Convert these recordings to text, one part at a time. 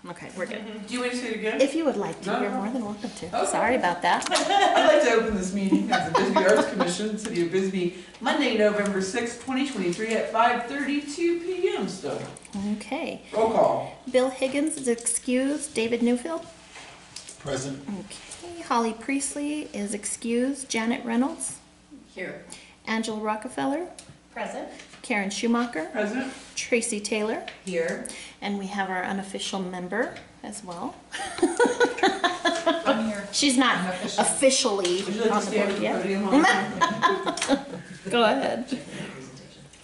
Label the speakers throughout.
Speaker 1: Okay, we're good.
Speaker 2: Do you want to say it again?
Speaker 1: If you would like to,
Speaker 2: No,
Speaker 1: you're
Speaker 2: no.
Speaker 1: more than welcome to.
Speaker 2: Okay.
Speaker 1: Sorry about that.
Speaker 2: I'd like to open this meeting of the Bisbee Arts Commission, City of Bisbee, Monday, November 6th, 2023 at 5:32 p.m. still.
Speaker 1: Okay.
Speaker 2: Roll call.
Speaker 1: Bill Higgins is excused. David Newfield.
Speaker 3: Present.
Speaker 1: Okay. Holly Priestley is excused. Janet Reynolds.
Speaker 4: Here.
Speaker 1: Angela Rockefeller.
Speaker 4: Present.
Speaker 1: Karen Schumacher.
Speaker 2: Present.
Speaker 1: Tracy Taylor.
Speaker 4: Here.
Speaker 1: And we have our unofficial member as well.
Speaker 4: I'm here.
Speaker 1: She's not
Speaker 4: Unofficial.
Speaker 1: officially
Speaker 2: Would you like
Speaker 1: on
Speaker 2: to
Speaker 1: the
Speaker 2: stand
Speaker 1: board
Speaker 2: at the
Speaker 1: yet.
Speaker 2: podium?
Speaker 1: Go ahead.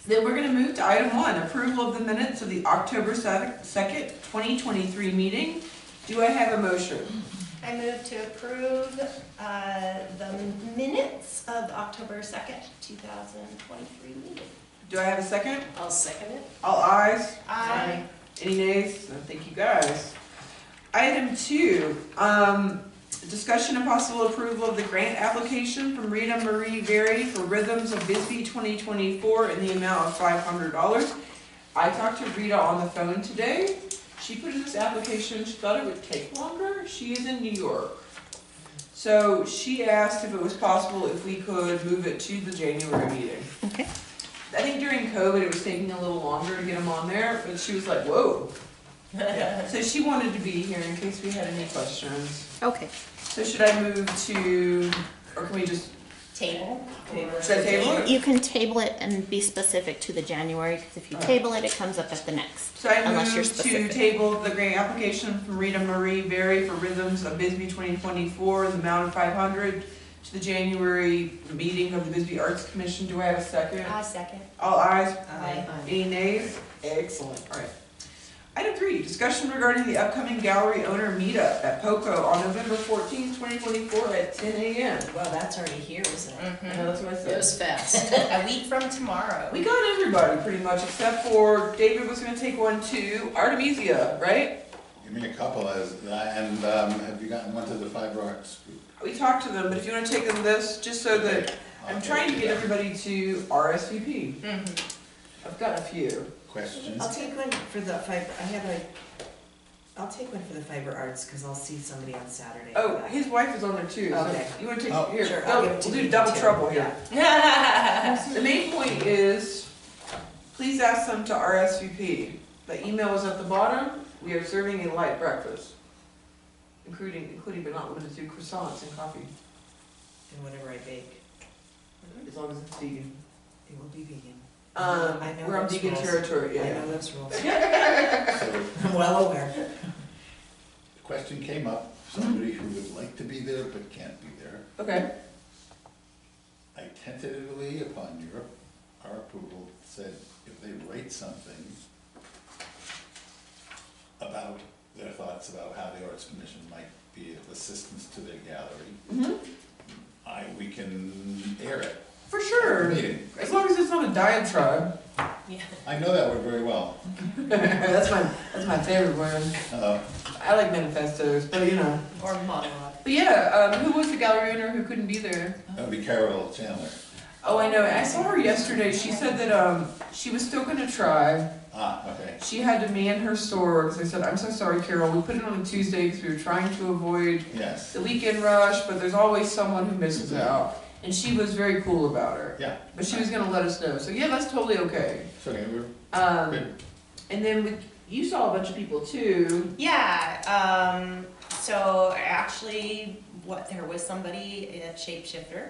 Speaker 2: Then we're going to move to item 1, approval of the minutes of the October 2nd, 2023 meeting. Do I have a motion?
Speaker 5: I move to approve the minutes of the October 2nd, 2023 meeting.
Speaker 2: Do I have a second?
Speaker 4: I'll second it.
Speaker 2: All ayes?
Speaker 5: Aye.
Speaker 2: Any nays? No, thank you guys. Item 2, discussion and possible approval of the grant application from Rita Marie Berry for Rhythms of Bisbee 2024 in the amount of $500. I talked to Rita on the phone today. She put in this application, she thought it would take longer. She is in New York. So she asked if it was possible if we could move it to the January meeting.
Speaker 1: Okay.
Speaker 2: I think during COVID it was taking a little longer to get them on there, but she was like, whoa. Yeah. So she wanted to be here in case we had any questions.
Speaker 1: Okay.
Speaker 2: So should I move to, or can we just,
Speaker 4: Table.
Speaker 2: should I table it?
Speaker 1: You can table it and be specific to the January, because if you table it, it comes up at the next.
Speaker 2: So I
Speaker 1: Unless you're
Speaker 2: move to
Speaker 1: specific.
Speaker 2: table the grant application from Rita Marie Berry for Rhythms of Bisbee 2024 in the amount of $500 to the January meeting of the Bisbee Arts Commission. Do I have a second?
Speaker 5: I second.
Speaker 2: All ayes?
Speaker 4: Aye.
Speaker 2: Any nays? Excellent, all right. Item 3, discussion regarding the upcoming gallery owner meetup at POCO on November 14th, 2024 at 10 a.m.
Speaker 4: Wow, that's already here, isn't it?
Speaker 2: I know, that's what I
Speaker 4: It
Speaker 2: said.
Speaker 4: was fast. A week from tomorrow.
Speaker 2: We got everybody pretty much, except for David was gonna take one to Artemisia, right?
Speaker 3: Give me a couple and have you gotten one to the Fiber Arts group?
Speaker 2: We talked to them, but if you wanna take them this, just so that, I'm
Speaker 3: Okay.
Speaker 2: trying to get everybody to RSVP.
Speaker 4: Mm-hmm.
Speaker 2: I've got a few.
Speaker 3: Questions?
Speaker 6: I'll take one for the I'll take one for the Fiber Arts, because I'll see somebody on Saturday. for
Speaker 2: Oh,
Speaker 6: that.
Speaker 2: his wife is on there too, so
Speaker 6: Okay.
Speaker 2: you wanna take,
Speaker 3: Oh.
Speaker 2: here,
Speaker 6: Sure, I'll give it to
Speaker 2: we'll do
Speaker 6: you
Speaker 2: double
Speaker 6: too.
Speaker 2: trouble here.
Speaker 6: Yeah.
Speaker 2: The main point is, please ask them to RSVP. The email is at the bottom. We are serving a light breakfast, including but not limited to croissants and coffee,
Speaker 6: And whatever I bake,
Speaker 2: as long as it's vegan.
Speaker 6: it will be vegan. I know
Speaker 2: We're on
Speaker 6: those
Speaker 2: vegan
Speaker 6: rules.
Speaker 2: territory,
Speaker 6: I
Speaker 2: yeah.
Speaker 6: know those rules.
Speaker 3: So,
Speaker 6: I'm well aware.
Speaker 3: the question came up, somebody who would like to be there but can't be there.
Speaker 2: Okay,
Speaker 3: I tentatively, upon our approval, said if they write something about their thoughts about how the Arts Commission might be of assistance to their gallery, we can air it.
Speaker 2: for sure.
Speaker 3: Meeting.
Speaker 2: As long as it's not a diatribe.
Speaker 4: Yeah.
Speaker 3: I know that word very well.
Speaker 2: That's my favorite word.
Speaker 3: Uh,
Speaker 2: I like manifestos, but you know.
Speaker 4: Or monologue.
Speaker 2: But yeah, who was the gallery owner who couldn't be there?
Speaker 3: That would be Carol Chandler.
Speaker 2: Oh, I know. I saw her yesterday. She said that she was still gonna try.
Speaker 3: Okay.
Speaker 2: She had to man her store because I said, I'm so sorry, Carol. We put it on a Tuesday because we were trying to avoid
Speaker 3: Yes.
Speaker 2: the weekend rush, but there's always someone who misses out. And she was very cool about it.
Speaker 3: Yeah.
Speaker 2: But she was gonna let us know. So yeah, that's totally okay.
Speaker 3: It's okay. We're good.
Speaker 2: And then you saw a bunch of people too.
Speaker 5: Yeah, so actually, there was somebody at Shapeshifter,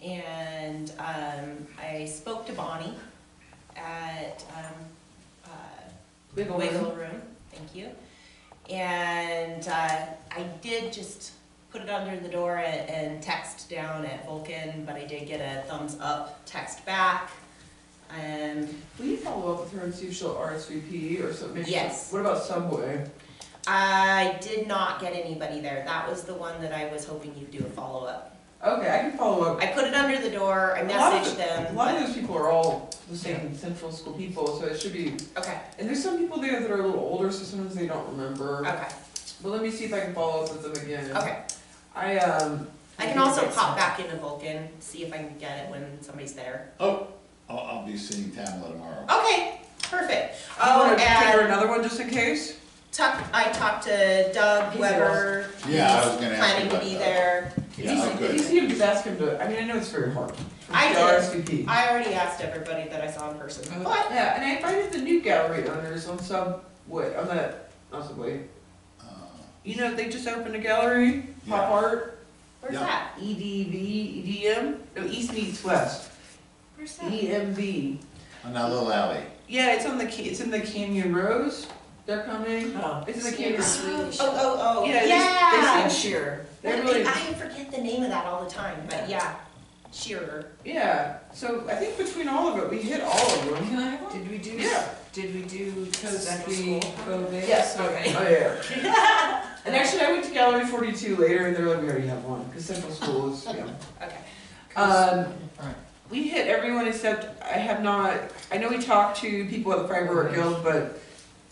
Speaker 5: and I spoke to Bonnie at
Speaker 2: Wiggle
Speaker 5: Wiggle Room, thank you. And I did just put it under the door and text down at Vulcan, but I did get a thumbs up text back.
Speaker 2: Will you follow up with her and see if she'll RSVP or something?
Speaker 5: Yes.
Speaker 2: What about Subway?
Speaker 5: I did not get anybody there. That was the one that I was hoping you'd do a follow-up.
Speaker 2: Okay, I can follow up.
Speaker 5: I put it under the door, I
Speaker 2: A lot of
Speaker 5: messaged them.
Speaker 2: A lot of those people are all the same central school people, so it should be.
Speaker 5: Okay,
Speaker 2: And there's some people there that are a little older, so sometimes they don't remember.
Speaker 5: okay,
Speaker 2: But let me see if I can follow up with them again.
Speaker 5: okay.
Speaker 2: I
Speaker 5: I can also pop back into Vulcan, see if I can get it when somebody's there.
Speaker 3: Oh, I'll be seeing Tamla tomorrow.
Speaker 5: Okay, perfect.
Speaker 2: Oh,
Speaker 5: Oh,
Speaker 2: want to trigger
Speaker 5: and
Speaker 2: another one just in case?
Speaker 5: I talked to Doug
Speaker 2: He's
Speaker 5: Weber.
Speaker 3: Yeah, I was
Speaker 5: He's
Speaker 3: gonna ask
Speaker 5: planning
Speaker 3: you
Speaker 5: to
Speaker 3: about
Speaker 5: be
Speaker 3: that.
Speaker 5: there.
Speaker 3: Yeah,
Speaker 2: If
Speaker 3: good.
Speaker 2: you see him, just ask him to, I mean, I know it's very hard.
Speaker 5: I
Speaker 2: The
Speaker 5: did.
Speaker 2: RSVP.
Speaker 5: I already asked everybody that I saw in person, but
Speaker 2: Yeah, and I invited the new gallery owners on Subway, on that, not Subway.
Speaker 3: Uh,
Speaker 2: You know, they just opened a gallery, Pop
Speaker 3: Yeah.
Speaker 2: Art,
Speaker 5: where's
Speaker 3: Yeah.
Speaker 5: that?
Speaker 2: EDM, no, East meets West,
Speaker 5: Where's that?
Speaker 2: EMV.
Speaker 3: On that little alley.
Speaker 2: Yeah, it's on the, it's in the Canyon Rose, they're coming.
Speaker 6: Oh,
Speaker 2: It's in the
Speaker 6: near
Speaker 2: Canyon.
Speaker 6: the Swedish.
Speaker 5: Oh,
Speaker 2: Yeah,
Speaker 5: yeah.
Speaker 2: they
Speaker 6: Sure.
Speaker 2: They're really,
Speaker 5: I forget the name of that all the time, but yeah, Shearer.
Speaker 2: yeah, so I think between all of it, we hit all of them.
Speaker 6: Can I have one? Did we do,
Speaker 2: Yeah.
Speaker 6: did we do
Speaker 2: Because
Speaker 6: Central
Speaker 2: we-
Speaker 6: School COVID?
Speaker 2: Yes.
Speaker 6: Okay.
Speaker 2: Oh, yeah. And actually, I went to Gallery 42 later, and they're like, we already have one, because Central School is, yeah.
Speaker 5: Okay.
Speaker 2: We hit everyone except I have not, I know we talked to people at the Fiber Art Guild, but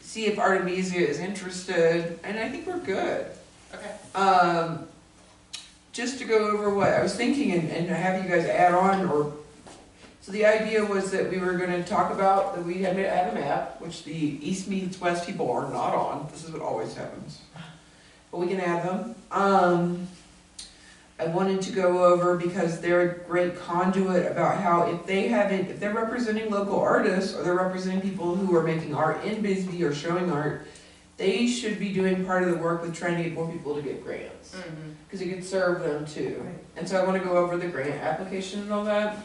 Speaker 2: see if Artemisia is interested, and I think we're good.
Speaker 5: Okay.
Speaker 2: Just to go over what I was thinking and have you guys add on, or, so the idea was that we were gonna talk about, that we had to have a map, which the East meets West people are not on, this is what always happens. But we can add them. I wanted to go over, because they're a great conduit about how if they're representing local artists, or they're representing people who are making art in Bisbee or showing art, they should be doing part of the work with trying to get more people to get grants.
Speaker 5: Mhm.
Speaker 2: Because it could serve them too. And so I want to go over the grant application and all that,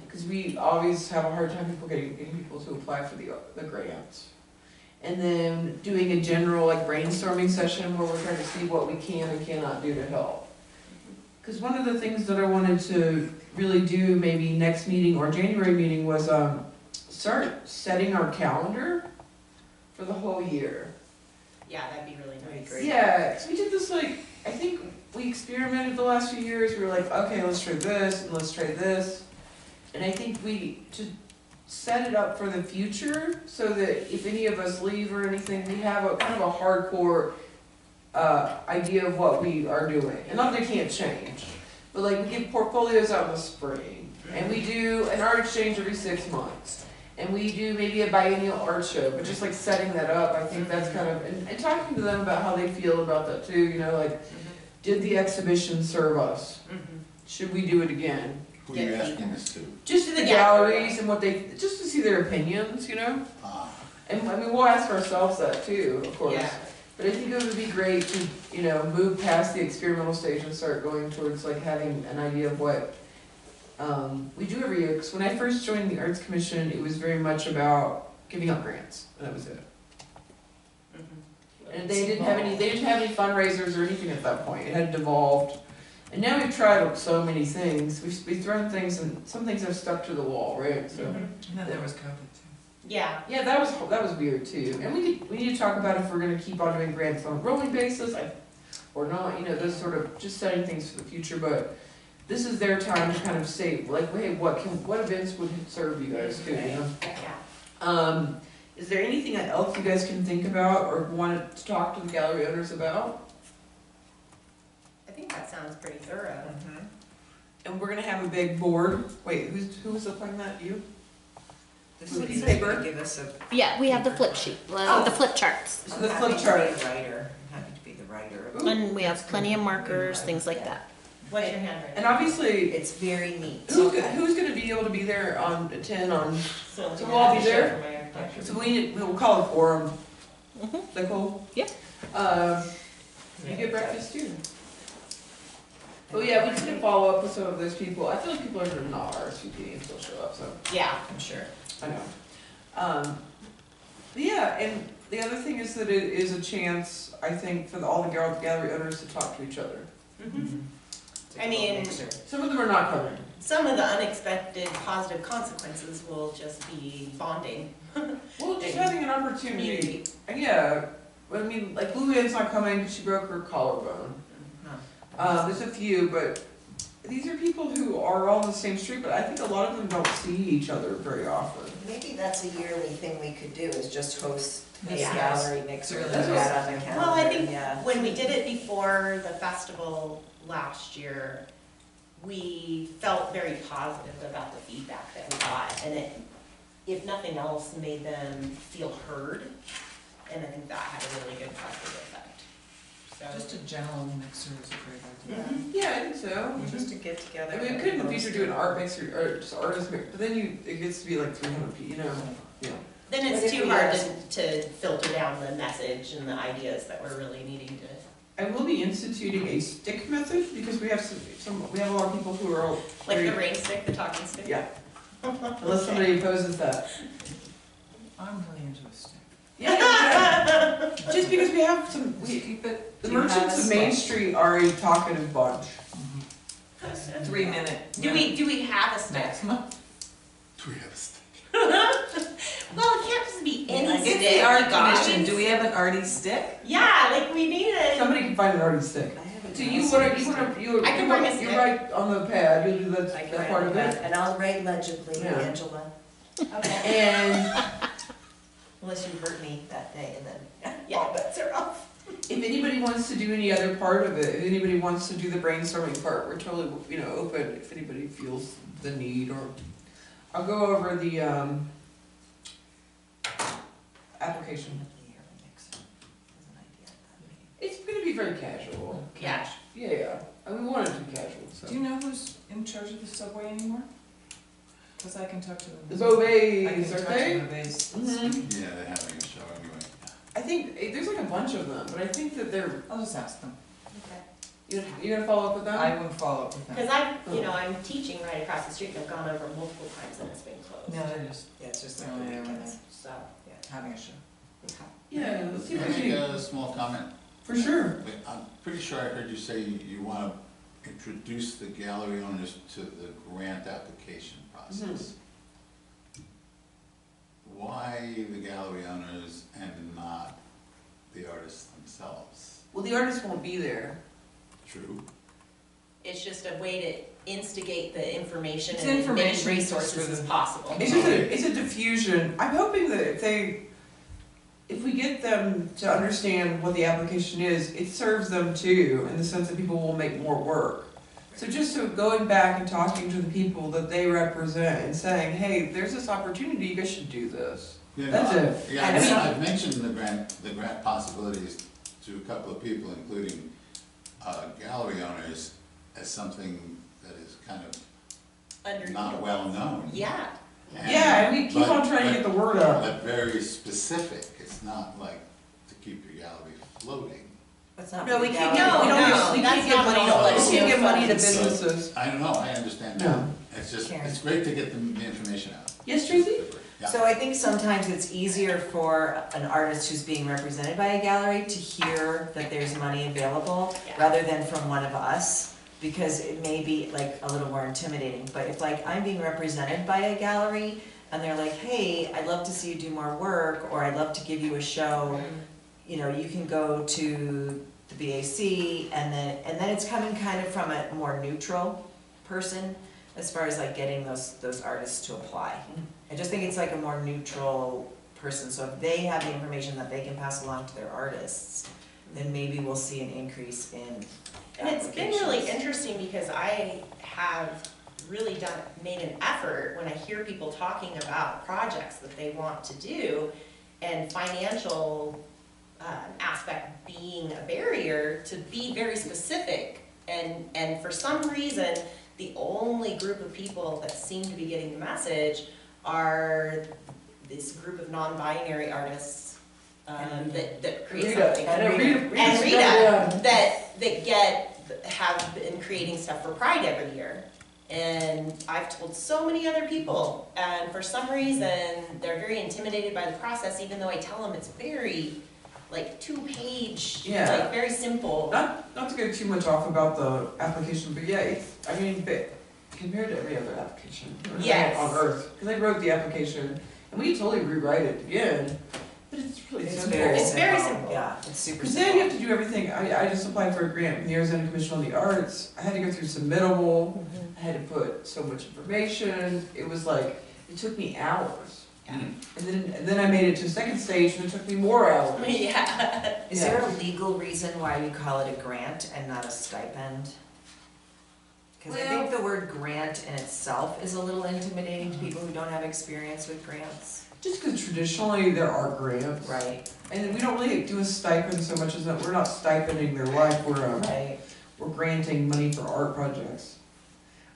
Speaker 2: because we always have a hard time getting people to apply for the grants. And then doing a general like brainstorming session where we're trying to see what we can and cannot do to help. Because one of the things that I wanted to really do maybe next meeting or January meeting was start setting our calendar for the whole year.
Speaker 5: Yeah, that'd be really nice.
Speaker 6: Great.
Speaker 2: Yeah, because we did this like, I think we experimented the last few years, we were like, okay, let's try this, and let's try this. And I think we, to set it up for the future, so that if any of us leave or anything, we have a kind of a hardcore idea of what we are doing. And not that it can't change, but like we give portfolios out in the spring, and we do an art exchange every 6 months. And we do maybe a biennial art show, but just like setting that up, I think that's kind of, and talking to them about how they feel about that too, you know, like, did the exhibition serve us?
Speaker 5: Mhm.
Speaker 2: Should we do it again?
Speaker 3: Who are you asking this to?
Speaker 2: Just to the
Speaker 5: The
Speaker 2: galleries and what they, just to see their opinions, you know?
Speaker 3: Ah,
Speaker 2: And I mean, we'll ask ourselves that too, of course.
Speaker 5: Yeah.
Speaker 2: But I think it would be great to, you know, move past the experimental stage and start going towards like having an idea of what we do every year. Because when I first joined the Arts Commission, it was very much about giving out grants, and that was it.
Speaker 5: Mhm.
Speaker 2: And they didn't have any fundraisers or anything at that point. It had devolved. And now we've tried so many things. We've thrown things, and some things have stuck to the wall, right? So.
Speaker 5: Mhm.
Speaker 6: And then there was COVID too.
Speaker 5: Yeah.
Speaker 2: Yeah, that was weird too. And we need to talk about if we're gonna keep on doing grants on a rolling basis, or not, you know, those sort of, just setting things for the future, but this is their time to kind of say, like, hey, what events would serve you guys too, you know?
Speaker 5: Yeah.
Speaker 2: Is there anything else you guys can think about or want to talk to the gallery owners about?
Speaker 5: I think that sounds pretty thorough.
Speaker 2: And we're gonna have a big board. Wait, who was playing that? You?
Speaker 6: This
Speaker 2: Flip
Speaker 6: is
Speaker 2: paper.
Speaker 6: gonna give us a.
Speaker 1: Yeah, we have the flip sheet, the flip charts.
Speaker 2: So the
Speaker 6: I'm
Speaker 2: flip
Speaker 6: happy
Speaker 2: chart.
Speaker 6: to be the writer. I'm happy to be the writer.
Speaker 2: Ooh.
Speaker 1: And we have plenty of markers, things like that.
Speaker 5: What's your handwriting?
Speaker 2: And obviously,
Speaker 6: It's very neat.
Speaker 2: who's gonna be able to be there on 10 on?
Speaker 5: So
Speaker 2: we'll all be there?
Speaker 5: for my architecture.
Speaker 2: So we'll call it quorum.
Speaker 1: Mhm.
Speaker 2: Is that cool?
Speaker 1: Yeah.
Speaker 2: You get breakfast too. But yeah, we need to follow up with some of those people. I feel like people are not RSVP and still show up, so
Speaker 5: Yeah.
Speaker 6: I'm sure.
Speaker 2: I know. But yeah, and the other thing is that it is a chance, I think, for all the gallery owners to talk to each other.
Speaker 5: Mhm.
Speaker 6: It's a
Speaker 5: I
Speaker 6: cool
Speaker 5: mean-
Speaker 6: mixer.
Speaker 2: Some of them are not coming.
Speaker 5: Some of the unexpected positive consequences will just be bonding.
Speaker 2: Well, just having an opportunity.
Speaker 5: Community.
Speaker 2: Yeah, I mean, like Blue Ann's not coming because she broke her collarbone. There's a few, but these are people who are all on the same street, but I think a lot of them don't see each other very often.
Speaker 6: Maybe that's a yearly thing we could do, is just host this
Speaker 5: Yeah.
Speaker 6: gallery mixer.
Speaker 2: That's
Speaker 6: Put that on the
Speaker 5: Well, I
Speaker 6: calendar,
Speaker 5: think
Speaker 6: yeah.
Speaker 5: when we did it before the festival last year, we felt very positive about the feedback that we got, and it, if nothing else, made them feel heard. and I think that had a really good positive effect. So,
Speaker 7: Just a general mixer is a great idea.
Speaker 2: Yeah, I think so.
Speaker 6: Just to get together.
Speaker 2: I mean, we could in the future do an art mixer, or just artist mix, but then it gets to be like 300 people, you know? Yeah.
Speaker 5: then
Speaker 6: But
Speaker 5: it's
Speaker 6: if
Speaker 5: too
Speaker 6: we
Speaker 5: hard
Speaker 6: ask-
Speaker 5: to filter down the message and the ideas that we're really needing to.
Speaker 2: I will be instituting a stick method, because we have we have a lot of people who are.
Speaker 5: Like
Speaker 2: very-
Speaker 5: the rain stick, the talking stick?
Speaker 2: Yeah. Unless somebody opposes that.
Speaker 7: I'm really into a stick.
Speaker 2: Yeah, just because we have
Speaker 7: Just keep it.
Speaker 2: the
Speaker 6: Do you have
Speaker 2: merchants
Speaker 6: a
Speaker 2: of Main
Speaker 6: stick?
Speaker 2: Street are a talkative bunch.
Speaker 6: 3 minute.
Speaker 5: Do we have a stick?
Speaker 7: Maximum.
Speaker 3: Do we have a stick?
Speaker 5: Well, it can't just be any
Speaker 6: It's
Speaker 5: stick.
Speaker 6: the art
Speaker 5: you guys.
Speaker 6: commission, do we have an arty stick?
Speaker 5: Yeah, like we need a.
Speaker 2: Somebody can find an artist stick.
Speaker 6: I haven't.
Speaker 2: So you wanna,
Speaker 5: I can bring a
Speaker 2: you
Speaker 5: stick.
Speaker 2: write on the pad, you'll do
Speaker 6: I
Speaker 2: that,
Speaker 6: can
Speaker 2: that
Speaker 6: write
Speaker 2: part
Speaker 6: on
Speaker 2: of
Speaker 6: that,
Speaker 2: it.
Speaker 6: and I'll write legibly,
Speaker 2: Yeah.
Speaker 6: Angela,
Speaker 5: Okay.
Speaker 2: And
Speaker 6: unless you hurt me that day and then
Speaker 5: Yeah.
Speaker 6: all bets are off.
Speaker 2: if anybody wants to do any other part of it, if anybody wants to do the brainstorming part, we're totally, open if anybody feels the need, or I'll go over the, application. It's gonna be very casual.
Speaker 5: Yeah.
Speaker 2: Yeah, and we want it to be casual,
Speaker 7: Do
Speaker 2: so.
Speaker 7: you know who's in charge of the subway anymore? Cause I can talk to them.
Speaker 2: The
Speaker 7: I can
Speaker 2: Bobays,
Speaker 7: talk
Speaker 2: are
Speaker 7: to
Speaker 2: they?
Speaker 7: the Bobays.
Speaker 2: Mhm.
Speaker 3: Yeah, they're having a show anyway.
Speaker 2: I think, there's like a bunch of them, but I think that they're,
Speaker 7: I'll just ask them.
Speaker 2: you're gonna follow up with them?
Speaker 7: I will follow up with them.
Speaker 5: Because I'm teaching right across the street, and I've gone over multiple times and it's been closed.
Speaker 7: No, they're just
Speaker 6: Yeah, it's just
Speaker 7: like the weekends.
Speaker 5: So,
Speaker 7: having a show.
Speaker 2: Yeah, let's see
Speaker 3: Can I
Speaker 2: if we
Speaker 3: make
Speaker 2: can,
Speaker 3: a small comment?
Speaker 2: for sure.
Speaker 3: Wait, I'm pretty sure I heard you say you want to introduce the gallery owners to the grant application process. Why the gallery owners and not the artists themselves?
Speaker 2: Well, the artist won't be there.
Speaker 3: True.
Speaker 5: it's just a way to instigate the information
Speaker 7: It's
Speaker 5: and as many
Speaker 7: information
Speaker 5: resources
Speaker 7: just for
Speaker 5: as
Speaker 7: the-
Speaker 5: possible.
Speaker 2: It's a diffusion. I'm hoping that if we get them to understand what the application is, it serves them too, in the sense that people will make more work. So going back and talking to the people that they represent and saying, hey, there's this opportunity, you guys should do this.
Speaker 3: Yeah,
Speaker 2: That's
Speaker 3: no,
Speaker 2: it.
Speaker 3: Yeah,
Speaker 6: And some-
Speaker 3: I've mentioned the grant possibilities to a couple of people, including gallery owners, as something that is kind of not well known.
Speaker 5: Yeah,
Speaker 2: Yeah, and we keep on trying to get the word out.
Speaker 3: But very specific, it's not like to keep your gallery floating.
Speaker 6: That's not.
Speaker 2: No, we
Speaker 6: really
Speaker 2: can't
Speaker 6: gallery.
Speaker 2: get, we don't,
Speaker 5: No,
Speaker 2: we
Speaker 5: that's
Speaker 2: can't get
Speaker 5: not
Speaker 2: money
Speaker 5: at all.
Speaker 2: to, we can't get money to
Speaker 5: It's
Speaker 3: so-
Speaker 2: businesses.
Speaker 3: I don't know, I understand
Speaker 2: No.
Speaker 3: that. It's just,
Speaker 6: Karen.
Speaker 3: it's great to get the information out.
Speaker 2: Yes, Tracy?
Speaker 3: Yeah.
Speaker 6: So I think sometimes it's easier for an artist who's being represented by a gallery to hear that there's money available
Speaker 5: Yeah.
Speaker 6: rather than from one of us, because it may be like a little more intimidating. But if like I'm being represented by a gallery and they're like, hey, I'd love to see you do more work, or I'd love to give you a show, you know, you can go to the BAC, and then it's coming kind of from a more neutral person as far as like getting those artists to apply. I just think it's like a more neutral person, so if they have the information that they can pass along to their artists, then maybe we'll see an increase in
Speaker 5: and it's been really
Speaker 6: applications.
Speaker 5: interesting because I have really made an effort when I hear people talking about projects that they want to do, and financial aspect being a barrier, to be very specific. And for some reason, the only group of people that seem to be getting the message are this group of non-binary artists that create something. And Rita, that have been creating stuff for Pride every year. And I've told so many other people, and for some reason, they're very intimidated by the process, even though I tell them it's very, like, 2-page,
Speaker 2: Yeah.
Speaker 5: like, very simple.
Speaker 2: Not to go too much off about the application, but yeah, but compared to every other application
Speaker 5: Yes.
Speaker 2: on earth, because I wrote the application and we totally rewrite it again, but it's really
Speaker 6: It's
Speaker 2: simple.
Speaker 6: very
Speaker 5: It's very
Speaker 6: simple,
Speaker 5: simple.
Speaker 6: yeah, it's super
Speaker 2: Because then you have
Speaker 6: simple.
Speaker 2: to do everything. I just applied for a grant from the Arizona Commission on the Arts. I had to go through submittable. I had to put so much information. It was like, it took me hours.
Speaker 3: Mm.
Speaker 2: And then I made it to a second stage and it took me more hours.
Speaker 5: Yeah.
Speaker 6: Is there a legal reason why you call it a grant and not a stipend? Because I think the word grant in itself is a little intimidating to people who don't have experience with grants.
Speaker 2: Just because traditionally there are grants.
Speaker 6: Right,
Speaker 2: And we don't really do a stipend so much as that we're not stipending their life,
Speaker 6: right.
Speaker 2: we're granting money for art projects.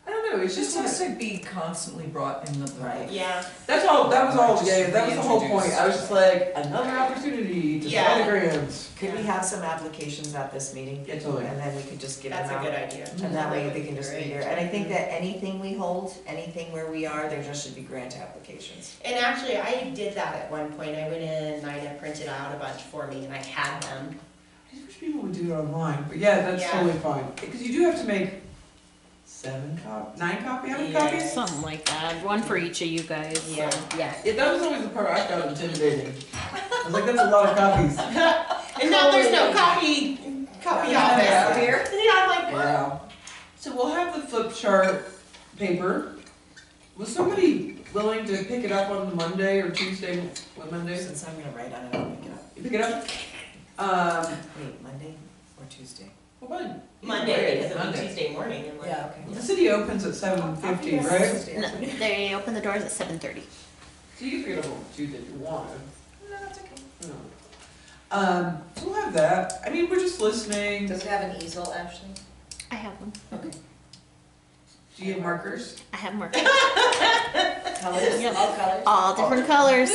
Speaker 2: I don't know, it's
Speaker 7: Just
Speaker 2: just,
Speaker 7: has to be constantly brought in the
Speaker 6: Right.
Speaker 5: Yeah,
Speaker 2: that was all,
Speaker 7: Just
Speaker 2: yeah, that was the whole point.
Speaker 7: reintroduce.
Speaker 2: I was just like, another opportunity to
Speaker 5: Yeah.
Speaker 2: sell the grants.
Speaker 6: Could we have some applications at this meeting?
Speaker 2: Yeah, totally.
Speaker 6: And then we could just give them
Speaker 5: that's a
Speaker 6: out.
Speaker 5: good idea.
Speaker 6: And that way
Speaker 5: would
Speaker 6: they
Speaker 5: be
Speaker 6: can just be
Speaker 5: great.
Speaker 6: here. And I think that anything we hold, anything where we are, there just should be grant applications.
Speaker 5: And actually, I did that at one point. I went in and Ida printed out a bunch for me and I had them.
Speaker 2: I just wish people would do it online, but yeah, that's
Speaker 5: Yeah.
Speaker 2: totally fine. Because you do have to make 9 copies, how many
Speaker 5: Yeah.
Speaker 2: copies?
Speaker 1: Something like that, one for each of you guys, so.
Speaker 5: Yeah.
Speaker 1: Yeah.
Speaker 2: Yeah, that was always the part I found intimidating. I was like, that's a lot of copies.
Speaker 5: And now there's no copy office
Speaker 2: Yeah.
Speaker 5: here. Yeah, I'm like, what?
Speaker 2: Yeah. So we'll have the flip chart paper. Was somebody willing to pick it up on Monday or Tuesday? What Monday?
Speaker 6: Since I'm gonna write on it, I'll pick it up.
Speaker 2: You pick it up?
Speaker 6: Wait, Monday or Tuesday?
Speaker 2: Well, fine.
Speaker 5: Monday, because it'll be
Speaker 2: Monday.
Speaker 5: Tuesday morning and like.
Speaker 6: Yeah, okay.
Speaker 2: The city opens at 7:50, right?
Speaker 6: Tuesday,
Speaker 1: No,
Speaker 6: okay.
Speaker 1: they open the doors at 7:30.
Speaker 2: So you can pick it up on Tuesday if you want.
Speaker 6: No, that's okay.
Speaker 2: No. So we'll have that. I mean, we're just listening.
Speaker 4: Does it have an easel, Ashley?
Speaker 1: I have them.
Speaker 2: Do you have markers?
Speaker 1: I have markers.
Speaker 4: Colors,
Speaker 1: Yep.
Speaker 4: all colors?
Speaker 1: All different colors.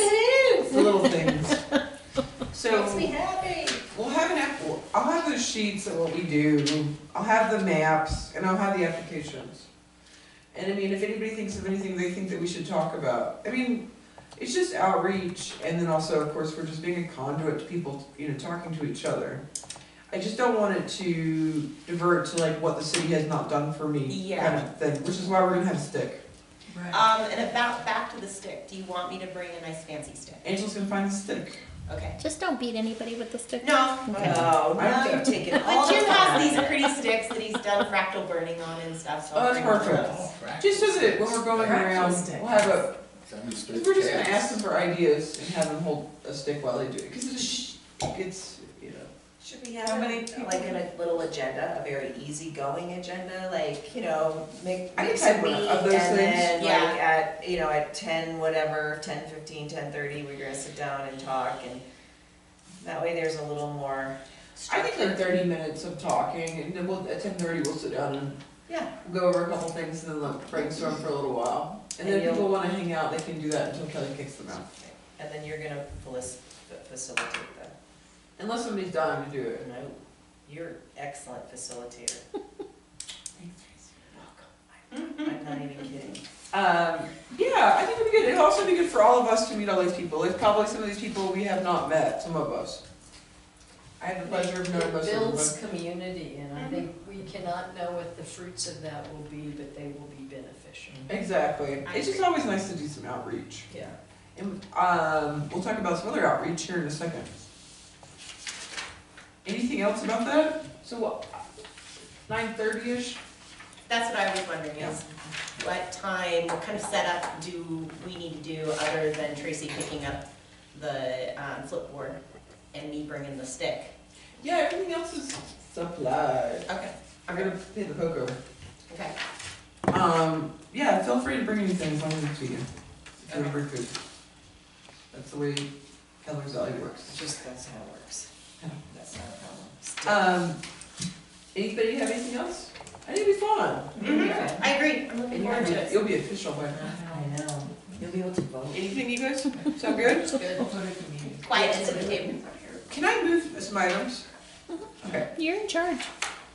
Speaker 2: The little things. So.
Speaker 4: Makes me happy.
Speaker 2: We'll have I'll have those sheets of what we do, I'll have the maps, and I'll have the applications. And I mean, if anybody thinks of anything they think that we should talk about, I mean, it's just outreach, and then also, of course, we're just being a conduit to people, talking to each other. I just don't want it to divert to like what the city has not done for me,
Speaker 5: Yeah.
Speaker 2: kind of thing, which is why we're gonna have a stick.
Speaker 7: Right.
Speaker 5: And about, back to the stick, do you want me to bring a nice fancy stick?
Speaker 2: Angel's gonna find the stick.
Speaker 5: Okay.
Speaker 1: Just don't beat anybody with the stick.
Speaker 5: No.
Speaker 6: No, now you've taken all
Speaker 5: But
Speaker 6: the
Speaker 5: Jim
Speaker 6: fun.
Speaker 5: has these pretty sticks that he's done fractal burning on and stuff, so
Speaker 2: Oh,
Speaker 5: I'll
Speaker 2: that's
Speaker 5: bring one of
Speaker 2: perfect.
Speaker 5: those.
Speaker 2: Just so that when we're going around,
Speaker 7: stick.
Speaker 2: we'll have a,
Speaker 3: That means
Speaker 2: because we're just gonna ask them for ideas and have them hold a stick while they do it, because it's,
Speaker 6: Should we have
Speaker 7: How many
Speaker 6: like
Speaker 7: people?
Speaker 6: a little agenda, a very easygoing agenda, like, make,
Speaker 2: I can
Speaker 6: mix
Speaker 2: type
Speaker 6: a
Speaker 2: one
Speaker 6: meet,
Speaker 2: of
Speaker 6: and
Speaker 2: those
Speaker 6: then
Speaker 5: things.
Speaker 6: like at 10, whatever, 10:15, 10:30, we're gonna sit down and talk, and that way there's a little more
Speaker 2: I think
Speaker 6: structure.
Speaker 2: like 30 minutes of talking, and then at 10:30 we'll sit down and
Speaker 6: Yeah,
Speaker 2: go over a couple things, and then like brainstorm for a little while. And then
Speaker 6: And
Speaker 2: if
Speaker 6: you'll-
Speaker 2: people wanna hang out, they can do that until Kelly kicks them out.
Speaker 6: and then you're gonna facilitate that.
Speaker 2: Unless somebody's dying to do it.
Speaker 6: No, you're excellent facilitator. I'm not even kidding.
Speaker 2: Yeah, I think it'd be good. It'd also be good for all of us to meet all these people. There's probably some of these people we have not met, some of us. I have the pleasure of knowing
Speaker 8: It
Speaker 2: most of them.
Speaker 8: builds community, and I think we cannot know what the fruits of that will be, but they will be beneficial.
Speaker 2: Exactly.
Speaker 5: I
Speaker 2: It's just always nice to do some outreach.
Speaker 8: Yeah.
Speaker 2: And we'll talk about some other outreach here in a second. Anything else about that? So what, 9:30ish?
Speaker 5: That's what I was wondering is, what time, what kind of setup do we need to do other than Tracy picking up the flipboard and me bringing the stick?
Speaker 2: Yeah, everything else is supplied.
Speaker 5: Okay,
Speaker 2: I'm gonna pay the poker.
Speaker 5: okay.
Speaker 2: Yeah, feel free to bring anything as long as it's vegan. If you wanna bring food. That's the way Keller's Valley works.
Speaker 6: That's how it works. That's not a problem.
Speaker 2: Anybody have anything else? I think it'd be fun.
Speaker 5: Mhm. I agree, I'm looking
Speaker 2: And
Speaker 5: forward to it.
Speaker 2: you'll be official by now.
Speaker 6: I know, you'll be able to vote.
Speaker 2: Anything, you guys? Sound good?
Speaker 7: We'll put it in the meeting.
Speaker 5: Quiet to the table.
Speaker 2: Can I move some items? Okay,
Speaker 1: You're in charge.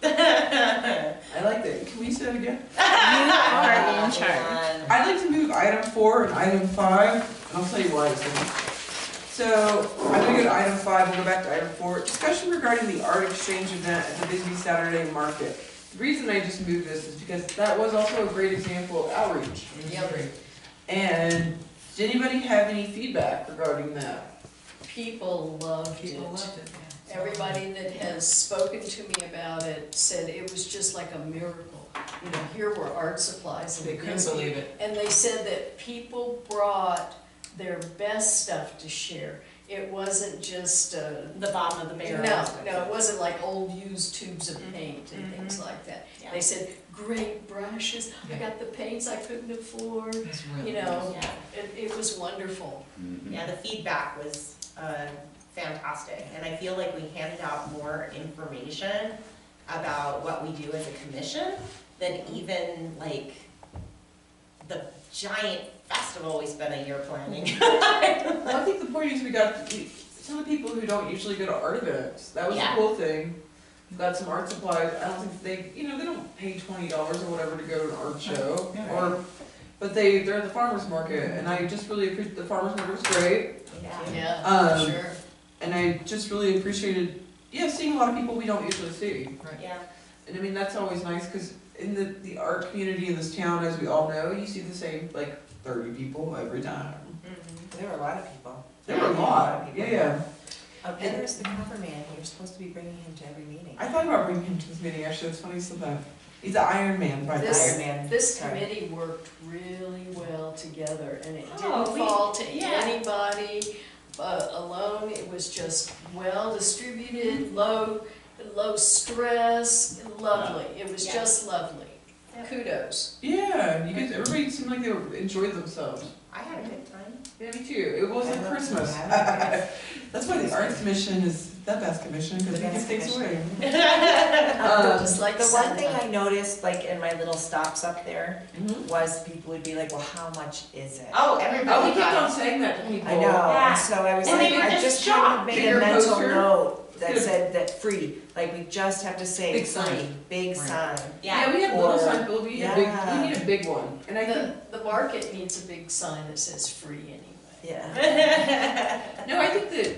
Speaker 2: I like that. Can we say that again?
Speaker 1: You are in charge.
Speaker 2: I'd like to move item 4 and item 5, and I'll tell you why in a second. So, I'm gonna go to item 5, we'll go back to item 4. Discussion regarding the art exchange event at the Bisbee Saturday Market. The reason I just moved this is because that was also a great example of outreach. And, does anybody have any feedback regarding that?
Speaker 8: People loved
Speaker 7: People
Speaker 8: it.
Speaker 7: loved it, yeah.
Speaker 8: Everybody that has spoken to me about it said it was just like a miracle. You know, here were art supplies and
Speaker 7: They couldn't believe it.
Speaker 8: And they said that people brought their best stuff to share. It wasn't just,
Speaker 5: The bottom of the barrel.
Speaker 8: no, it wasn't like old used tubes of paint and things like that.
Speaker 5: Yeah.
Speaker 8: They said, great brushes, I got the paints I couldn't afford,
Speaker 7: It's really
Speaker 8: you know,
Speaker 5: Yeah.
Speaker 8: it was wonderful.
Speaker 3: Mhm.
Speaker 5: Yeah, the feedback was fantastic, and I feel like we handed out more information about what we do as a commission than even like the giant festival we spent a year planning.
Speaker 2: Well, I think the point is we got some of the people who don't usually go to art events. That was
Speaker 5: Yeah.
Speaker 2: the cool thing. We've got some art supplies. I don't think they, they don't pay $20 or whatever to go to an art show,
Speaker 7: Yeah.
Speaker 2: but they're at the farmers market, and I just really appreciate the farmers market was great,
Speaker 5: Yeah.
Speaker 8: Yeah, sure.
Speaker 2: and I just really appreciated, seeing a lot of people we don't usually see.
Speaker 5: Yeah.
Speaker 2: And I mean, that's always nice, because in the art community in this town, as we all know, you see the same, like, 30 people every time.
Speaker 5: Mhm.
Speaker 6: There were a lot of people.
Speaker 2: There were a lot, yeah.
Speaker 6: And there's the cover man, you're supposed to be bringing him to every meeting.
Speaker 2: I thought about bringing him to this meeting, actually, it's funny you said that. He's an Iron Man, by the
Speaker 8: This-
Speaker 2: way.
Speaker 6: Iron Man.
Speaker 8: This
Speaker 6: Sorry.
Speaker 8: committee worked really well together, and it
Speaker 5: Oh,
Speaker 8: didn't
Speaker 5: we-
Speaker 8: fall to
Speaker 5: yeah.
Speaker 8: anybody alone. It was just well distributed, low stress, lovely. It was
Speaker 5: Yeah.
Speaker 8: just lovely.
Speaker 5: Yep.
Speaker 8: Kudos.
Speaker 2: Yeah, you guys, everybody seemed like they enjoyed themselves.
Speaker 5: I had a good time.
Speaker 2: Yeah, me too. It wasn't
Speaker 6: I love
Speaker 2: Christmas.
Speaker 6: to have it.
Speaker 2: That's why the arts commission is the best commission, because
Speaker 6: The
Speaker 2: we can
Speaker 6: best
Speaker 2: take
Speaker 6: commission.
Speaker 2: away.
Speaker 8: Just like
Speaker 6: The one thing
Speaker 8: Santa.
Speaker 6: I noticed, like in my little stops up there,
Speaker 2: Mhm.
Speaker 6: was people would be like, well, how much is it?
Speaker 5: Oh, everybody.
Speaker 2: Oh, we kept on
Speaker 5: got-
Speaker 2: saying that to people.
Speaker 6: I know,
Speaker 5: Yeah.
Speaker 6: and so I was
Speaker 5: And
Speaker 6: like,
Speaker 5: they were
Speaker 6: I
Speaker 5: just
Speaker 6: just kind of
Speaker 5: shocked.
Speaker 6: made
Speaker 2: Bigger
Speaker 6: a mental
Speaker 2: poster?
Speaker 6: note that
Speaker 2: Good.
Speaker 6: said that free, like we just have to say
Speaker 2: Big
Speaker 6: free,
Speaker 2: sign.
Speaker 6: big
Speaker 7: Right.
Speaker 6: sign.
Speaker 2: Yeah, we have little
Speaker 6: Or-
Speaker 2: signs, but we need a
Speaker 6: Yeah.
Speaker 2: we need a big one. And I think,
Speaker 8: The market needs a big sign that says free anyway.
Speaker 6: Yeah.
Speaker 2: no, I think that,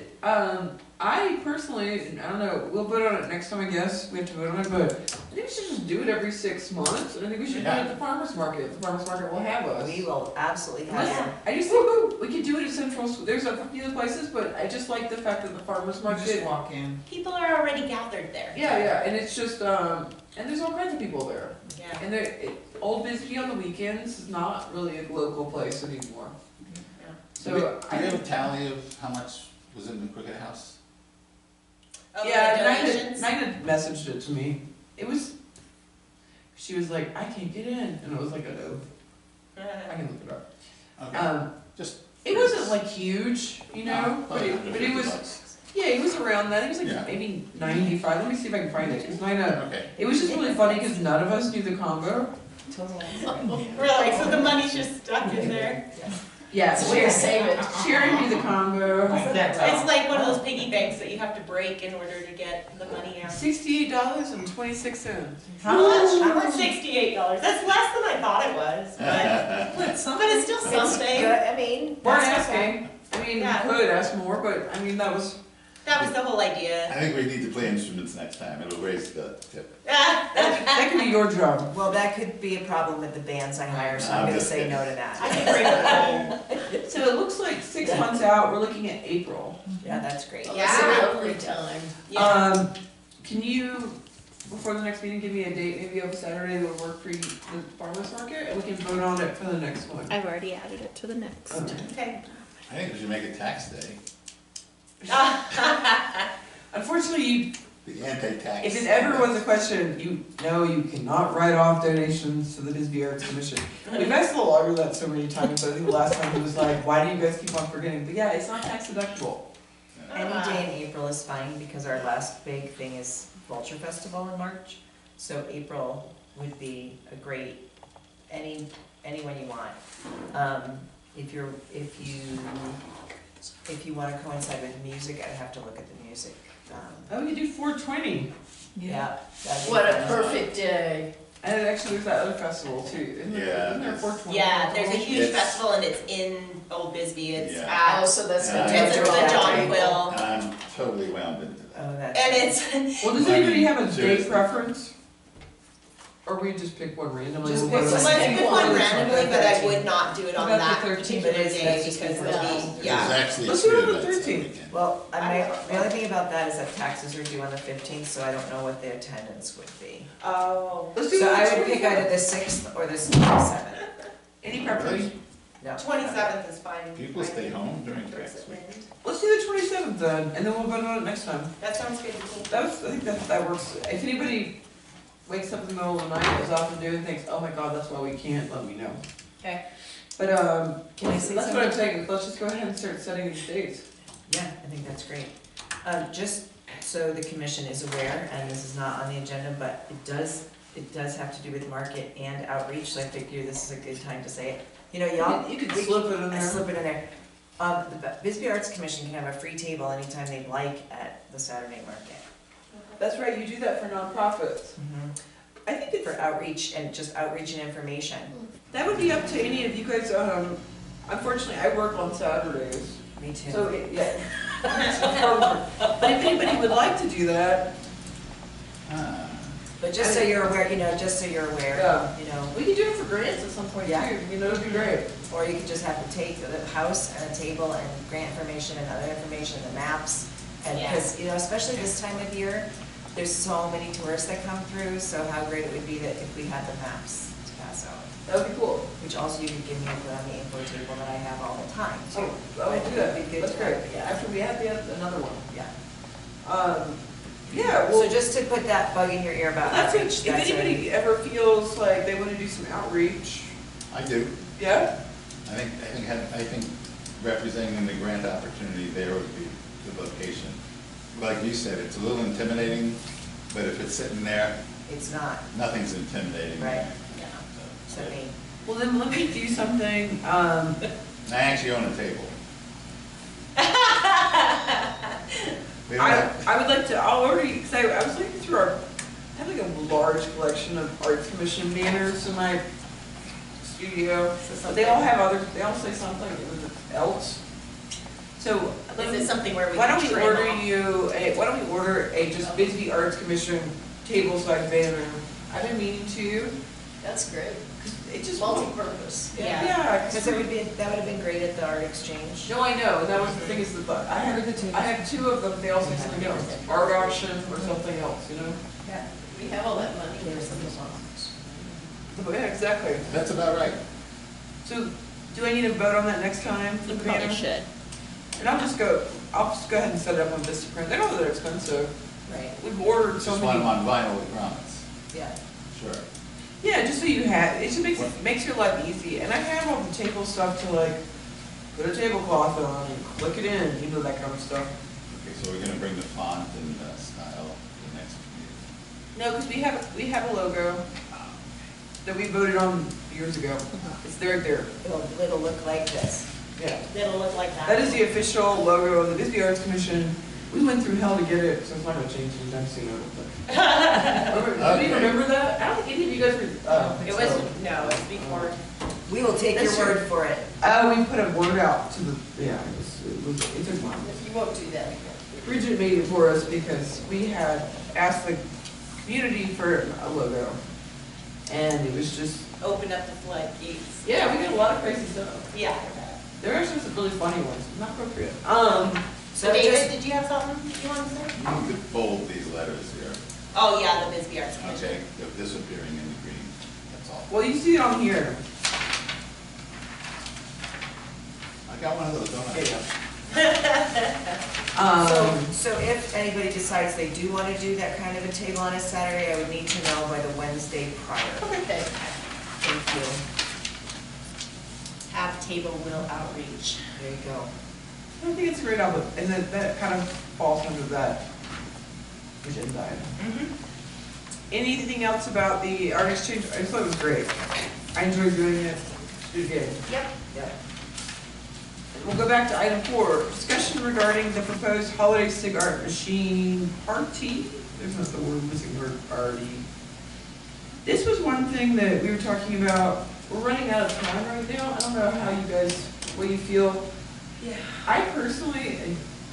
Speaker 2: I personally, and I don't know, we'll vote on it next time, I guess, we have to vote on it, but I think we should just do it every 6 months, and I think we should do it at the farmer's market. The farmer's market will have us.
Speaker 6: We will absolutely have
Speaker 2: Unless-
Speaker 6: it.
Speaker 2: I just think we could do it at Central, there's a few other places, but I just like the fact that the farmer's
Speaker 7: You
Speaker 2: market.
Speaker 7: just walk in.
Speaker 5: People are already gathered there.
Speaker 2: Yeah, and it's just, and there's all kinds of people there.
Speaker 5: Yeah.
Speaker 2: And Old Bisbee on the weekends is not really a local place anymore.
Speaker 3: Do we
Speaker 2: So,
Speaker 3: have a tally of how much was in the Cricket House?
Speaker 5: Of the
Speaker 2: yeah,
Speaker 5: donations?
Speaker 2: Nina messaged it to me. It was, she was like, I can't get in, and I was like, oh, I can look it up.
Speaker 3: Okay, just.
Speaker 2: It wasn't like huge, but it was,
Speaker 3: $150.
Speaker 2: yeah, it was around that, it was like
Speaker 3: Yeah.
Speaker 2: maybe 95, let me see if I can find it, because Nina,
Speaker 3: Okay,
Speaker 2: it was just really funny, because none of us knew the combo.
Speaker 5: Really? So the money's just stuck in there?
Speaker 2: Yeah,
Speaker 8: It's a way to save it.
Speaker 2: Sharon knew the combo.
Speaker 5: It's like one of those piggy banks that you have to break in order to get the money out.
Speaker 2: $68.26.
Speaker 5: How much? $68. That's less than I thought it was, but it's still
Speaker 6: It's
Speaker 5: something.
Speaker 6: good, I mean.
Speaker 2: We're
Speaker 6: that's okay.
Speaker 2: asking, I mean,
Speaker 5: Yeah.
Speaker 2: we could ask more, but I mean, that was,
Speaker 5: That was the whole idea.
Speaker 3: I think we need to play instruments next time, it'll raise the tip.
Speaker 2: that could be your job.
Speaker 6: Well, that could be a problem with the bands I hire, so I'm
Speaker 3: I'm
Speaker 6: gonna
Speaker 3: just
Speaker 6: say
Speaker 3: kidding.
Speaker 6: no to
Speaker 5: I
Speaker 6: that.
Speaker 5: can bring it home.
Speaker 2: So it looks like 6 months out, we're looking at April.
Speaker 6: Yeah, that's great.
Speaker 8: Well, it's a lovely time.
Speaker 5: Yeah.
Speaker 2: Can you, before the next meeting, give me a date, maybe of Saturday that would work for you, the farmer's market, and we can vote on it for the next one.
Speaker 1: I've already added it to the next.
Speaker 5: Okay.
Speaker 3: I think we should make it tax day,
Speaker 2: Unfortunately,
Speaker 3: the anti-tax.
Speaker 2: if it ever was a question, you cannot write off donations to the Bisbee Arts Commission. We've asked the lawyer that so many times, but I think the last time he was like, why do you guys keep on forgetting? But yeah, it's not tax deductible.
Speaker 6: Any day in April is fine, because our last big thing is Vulture Festival in March. So April would be a great, anyone you want. If you wanna coincide with music, I'd have to look at the music.
Speaker 2: Oh, we could do 420.
Speaker 6: Yeah. that'd be
Speaker 8: What a
Speaker 6: fun.
Speaker 8: perfect day.
Speaker 2: And actually, there's that other festival too. Isn't there,
Speaker 3: Yeah,
Speaker 2: isn't there
Speaker 3: there's-
Speaker 2: 420?
Speaker 5: Yeah, there's a huge
Speaker 3: It's-
Speaker 5: festival and it's in Old Bisbee. It's
Speaker 3: Yeah.
Speaker 8: Oh,
Speaker 5: at,
Speaker 8: so that's
Speaker 3: Yeah.
Speaker 8: gonna
Speaker 5: it's
Speaker 8: be
Speaker 5: at
Speaker 8: a
Speaker 5: the
Speaker 8: draw.
Speaker 5: John Quill.
Speaker 3: And I'm totally wound into that.
Speaker 6: Oh, that's.
Speaker 5: And it's,
Speaker 2: Well, does anybody have a date
Speaker 3: Seriously.
Speaker 2: preference? Or we just pick one randomly?
Speaker 6: Just
Speaker 2: We'll
Speaker 6: pick
Speaker 2: put it
Speaker 6: one.
Speaker 2: on-
Speaker 5: let's pick one
Speaker 2: Let's
Speaker 5: randomly, but I would not do it on
Speaker 2: About the
Speaker 5: that
Speaker 2: 13th,
Speaker 5: particular
Speaker 6: but it's-
Speaker 5: day
Speaker 6: that's just
Speaker 5: because
Speaker 6: before
Speaker 5: it'll be,
Speaker 6: Christmas.
Speaker 5: yeah.
Speaker 3: There's actually
Speaker 2: Let's
Speaker 3: two
Speaker 2: do it on the
Speaker 3: events that
Speaker 2: 13th.
Speaker 3: weekend.
Speaker 6: Well, the only thing about that is that taxes are due on the 15th, so I don't know what the attendance would be.
Speaker 5: Oh.
Speaker 2: Let's do
Speaker 6: So
Speaker 2: it on
Speaker 6: I
Speaker 2: the
Speaker 6: would pick
Speaker 2: 25th.
Speaker 6: either the 6th or the 7th.
Speaker 2: Any preference?
Speaker 6: Yeah.
Speaker 5: 27th is fine.
Speaker 3: People stay home during
Speaker 5: Towards
Speaker 3: tax
Speaker 5: the
Speaker 3: week.
Speaker 5: end.
Speaker 2: Let's do the 27th then, and then we'll vote on it next time.
Speaker 5: That sounds good to me.
Speaker 2: I think that works. If anybody wakes up in the middle of the night, goes off and doing things, oh my god, that's why we can't, let me know.
Speaker 5: Okay.
Speaker 2: But,
Speaker 6: Can I say
Speaker 2: that's what I'm
Speaker 6: something?
Speaker 2: saying, let's just go ahead and start setting these dates.
Speaker 6: Yeah, I think that's great. Just so the commission is aware, and this is not on the agenda, but it does have to do with market and outreach, so I figure this is a good time to say it. You know, y'all.
Speaker 2: You can
Speaker 6: we-
Speaker 2: slip it in
Speaker 6: I
Speaker 2: there.
Speaker 6: slip it in there. The Bisbee Arts Commission can have a free table anytime they'd like at the Saturday market.
Speaker 2: That's right, you do that for nonprofits. I think it's,
Speaker 6: For outreach and just outreach and information.
Speaker 2: that would be up to any of you guys, unfortunately, I work on Saturdays,
Speaker 6: Me too.
Speaker 2: so, yeah. But if anybody would like to do that,
Speaker 3: Ah,
Speaker 6: But just so you're aware, just so you're aware,
Speaker 2: Yeah.
Speaker 6: you know,
Speaker 2: we could do it for grants at some point
Speaker 6: Yeah.
Speaker 2: too, it'd be great.
Speaker 6: or you could just have to take the house and a table and grant information and other information, the maps. And
Speaker 5: Yeah.
Speaker 6: because, especially this time of year, there's so many tourists that come through, so how great it would be that if we had the maps to pass out.
Speaker 2: That would be cool.
Speaker 6: Which also you could give me on the info table that I have all the time too.
Speaker 2: I would do that,
Speaker 6: It'd be good
Speaker 2: that's
Speaker 6: to
Speaker 2: great,
Speaker 6: have, yeah.
Speaker 2: after we have another one.
Speaker 6: Yeah.
Speaker 2: Yeah,
Speaker 6: So
Speaker 2: well,
Speaker 6: just to put that bug in your ear about
Speaker 2: that's it,
Speaker 6: outreach,
Speaker 2: if
Speaker 6: that's
Speaker 2: anybody ever feels like they wanna do some outreach,
Speaker 3: I do.
Speaker 2: yeah?
Speaker 3: I think representing the grant opportunity there would be the location. Like you said, it's a little intimidating, but if it's sitting there,
Speaker 6: It's not,
Speaker 3: nothing's intimidating.
Speaker 6: right?
Speaker 5: Yeah.
Speaker 6: So me.
Speaker 2: Well, then let me do something,
Speaker 3: I actually own a table. We don't have-
Speaker 2: I would like to, I'll already, cause I was looking through I have like a large collection of Arts Commission banners in my studio. But they all have they all say something else. So,
Speaker 5: Is it something where we
Speaker 2: why
Speaker 5: can
Speaker 2: don't we
Speaker 5: trim
Speaker 2: order
Speaker 5: off?
Speaker 2: why don't we order a just Bisbee Arts Commission table-side banner? I've been meaning to,
Speaker 8: That's great.
Speaker 2: it just.
Speaker 8: Multi-purpose.
Speaker 5: Yeah.
Speaker 2: Yeah,
Speaker 6: Because that would have been great at the art exchange.
Speaker 2: no, I know, and that was the thing is that I have two of them, they all say something else, art auction or something else, you know?
Speaker 8: Yeah, we have all that money for something else.
Speaker 2: Yeah, exactly.
Speaker 3: That's about right.
Speaker 2: So, do I need to vote on that next time for
Speaker 1: You
Speaker 2: the
Speaker 1: probably
Speaker 2: banner?
Speaker 1: should.
Speaker 2: And I'll just go ahead and set it up on Vistaprint, they're not that expensive,
Speaker 6: Right,
Speaker 2: we've ordered so
Speaker 3: Just want
Speaker 2: many.
Speaker 3: them on vinyl with grommets.
Speaker 6: yeah.
Speaker 3: Sure.
Speaker 2: Yeah, just so you have, it just makes your life easy, and I have all the table stuff to like, put a tablecloth on, and click it in, that kind of stuff.
Speaker 3: Okay, so we're gonna bring the font and style to the next meeting.
Speaker 2: No, because we have a logo that we voted on years ago, it's right there,
Speaker 6: It'll look like this.
Speaker 2: yeah.
Speaker 5: It'll look like that.
Speaker 2: That is the official logo of the Bisbee Arts Commission. We went through hell to get it, so it's not gonna change anytime soon, I don't think. Do you remember that? I don't think any of you guys were,
Speaker 5: It was, no, it's before.
Speaker 6: We will take your
Speaker 2: That's
Speaker 6: word for it.
Speaker 2: we put a word out to the, yeah, it took one.
Speaker 8: You won't do that again.
Speaker 2: Bridget made it for us because we had asked the community for a logo. And it was just,
Speaker 5: Open up the floodgates.
Speaker 2: yeah, we did a lot of crazy stuff.
Speaker 5: Yeah.
Speaker 2: There are some really funny ones, not appropriate.
Speaker 5: So David, did you have something you wanted to say?
Speaker 3: You could bold these letters here,
Speaker 5: Oh, yeah, the Bisbee Arts Commission.
Speaker 3: okay, they're disappearing in the green, that's all.
Speaker 2: Well, you see it on here.
Speaker 3: I got one of those, don't I?
Speaker 6: So if anybody decides they do want to do that kind of a table on a Saturday, I would need to know by the Wednesday prior.
Speaker 5: Okay.
Speaker 6: Thank you.
Speaker 5: Have table will outreach.
Speaker 6: There you go.
Speaker 2: I think it's a great album, and that kind of falls under that agenda item. Anything else about the art exchange? I just thought it was great. I enjoyed doing it. Do it again.
Speaker 5: Yep.
Speaker 6: Yep.
Speaker 2: We'll go back to item 4, discussion regarding the proposed holiday cigar machine party. There's not the word, missing word, party. This was one thing that we were talking about. We're running out of time right now. I don't know how you guys, what you feel.
Speaker 5: Yeah.
Speaker 2: I personally,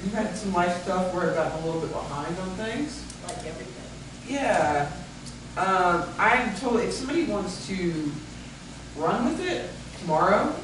Speaker 2: we've had some life stuff where I've gotten a little bit behind on things.
Speaker 5: Like everything.
Speaker 2: Yeah. I'm totally, if somebody wants to run with it tomorrow,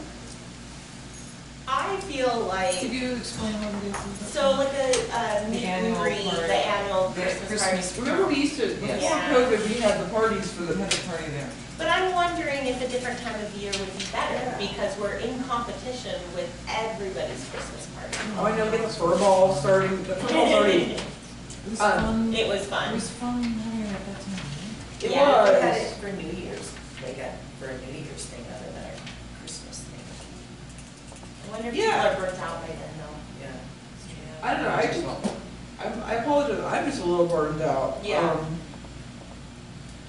Speaker 5: I feel like,
Speaker 7: Could you explain what it is?
Speaker 5: so like a meet and
Speaker 7: annual
Speaker 5: greet,
Speaker 7: party.
Speaker 5: the annual
Speaker 7: The
Speaker 5: Christmas
Speaker 7: Christmas
Speaker 5: party.
Speaker 2: remember we used to, before
Speaker 5: Yeah.
Speaker 2: COVID, we had the parties for
Speaker 7: We had
Speaker 2: the,
Speaker 7: a party there.
Speaker 5: But I'm wondering if a different time of year would be better, because we're in competition with everybody's Christmas party.
Speaker 2: Oh, I know, get the furball starting, the furball's already,
Speaker 7: It was fun.
Speaker 5: It was
Speaker 7: It
Speaker 5: fun.
Speaker 7: was fun having it at that time, right?
Speaker 2: it
Speaker 6: Yeah, we had
Speaker 2: was.
Speaker 6: it for New Year's, like for a New Year's thing other than a Christmas thing.
Speaker 5: I wonder if
Speaker 2: Yeah.
Speaker 5: people are burnt out by then though.
Speaker 6: Yeah.
Speaker 2: I don't know, I apologize, I'm just a little burned out.
Speaker 5: Yeah.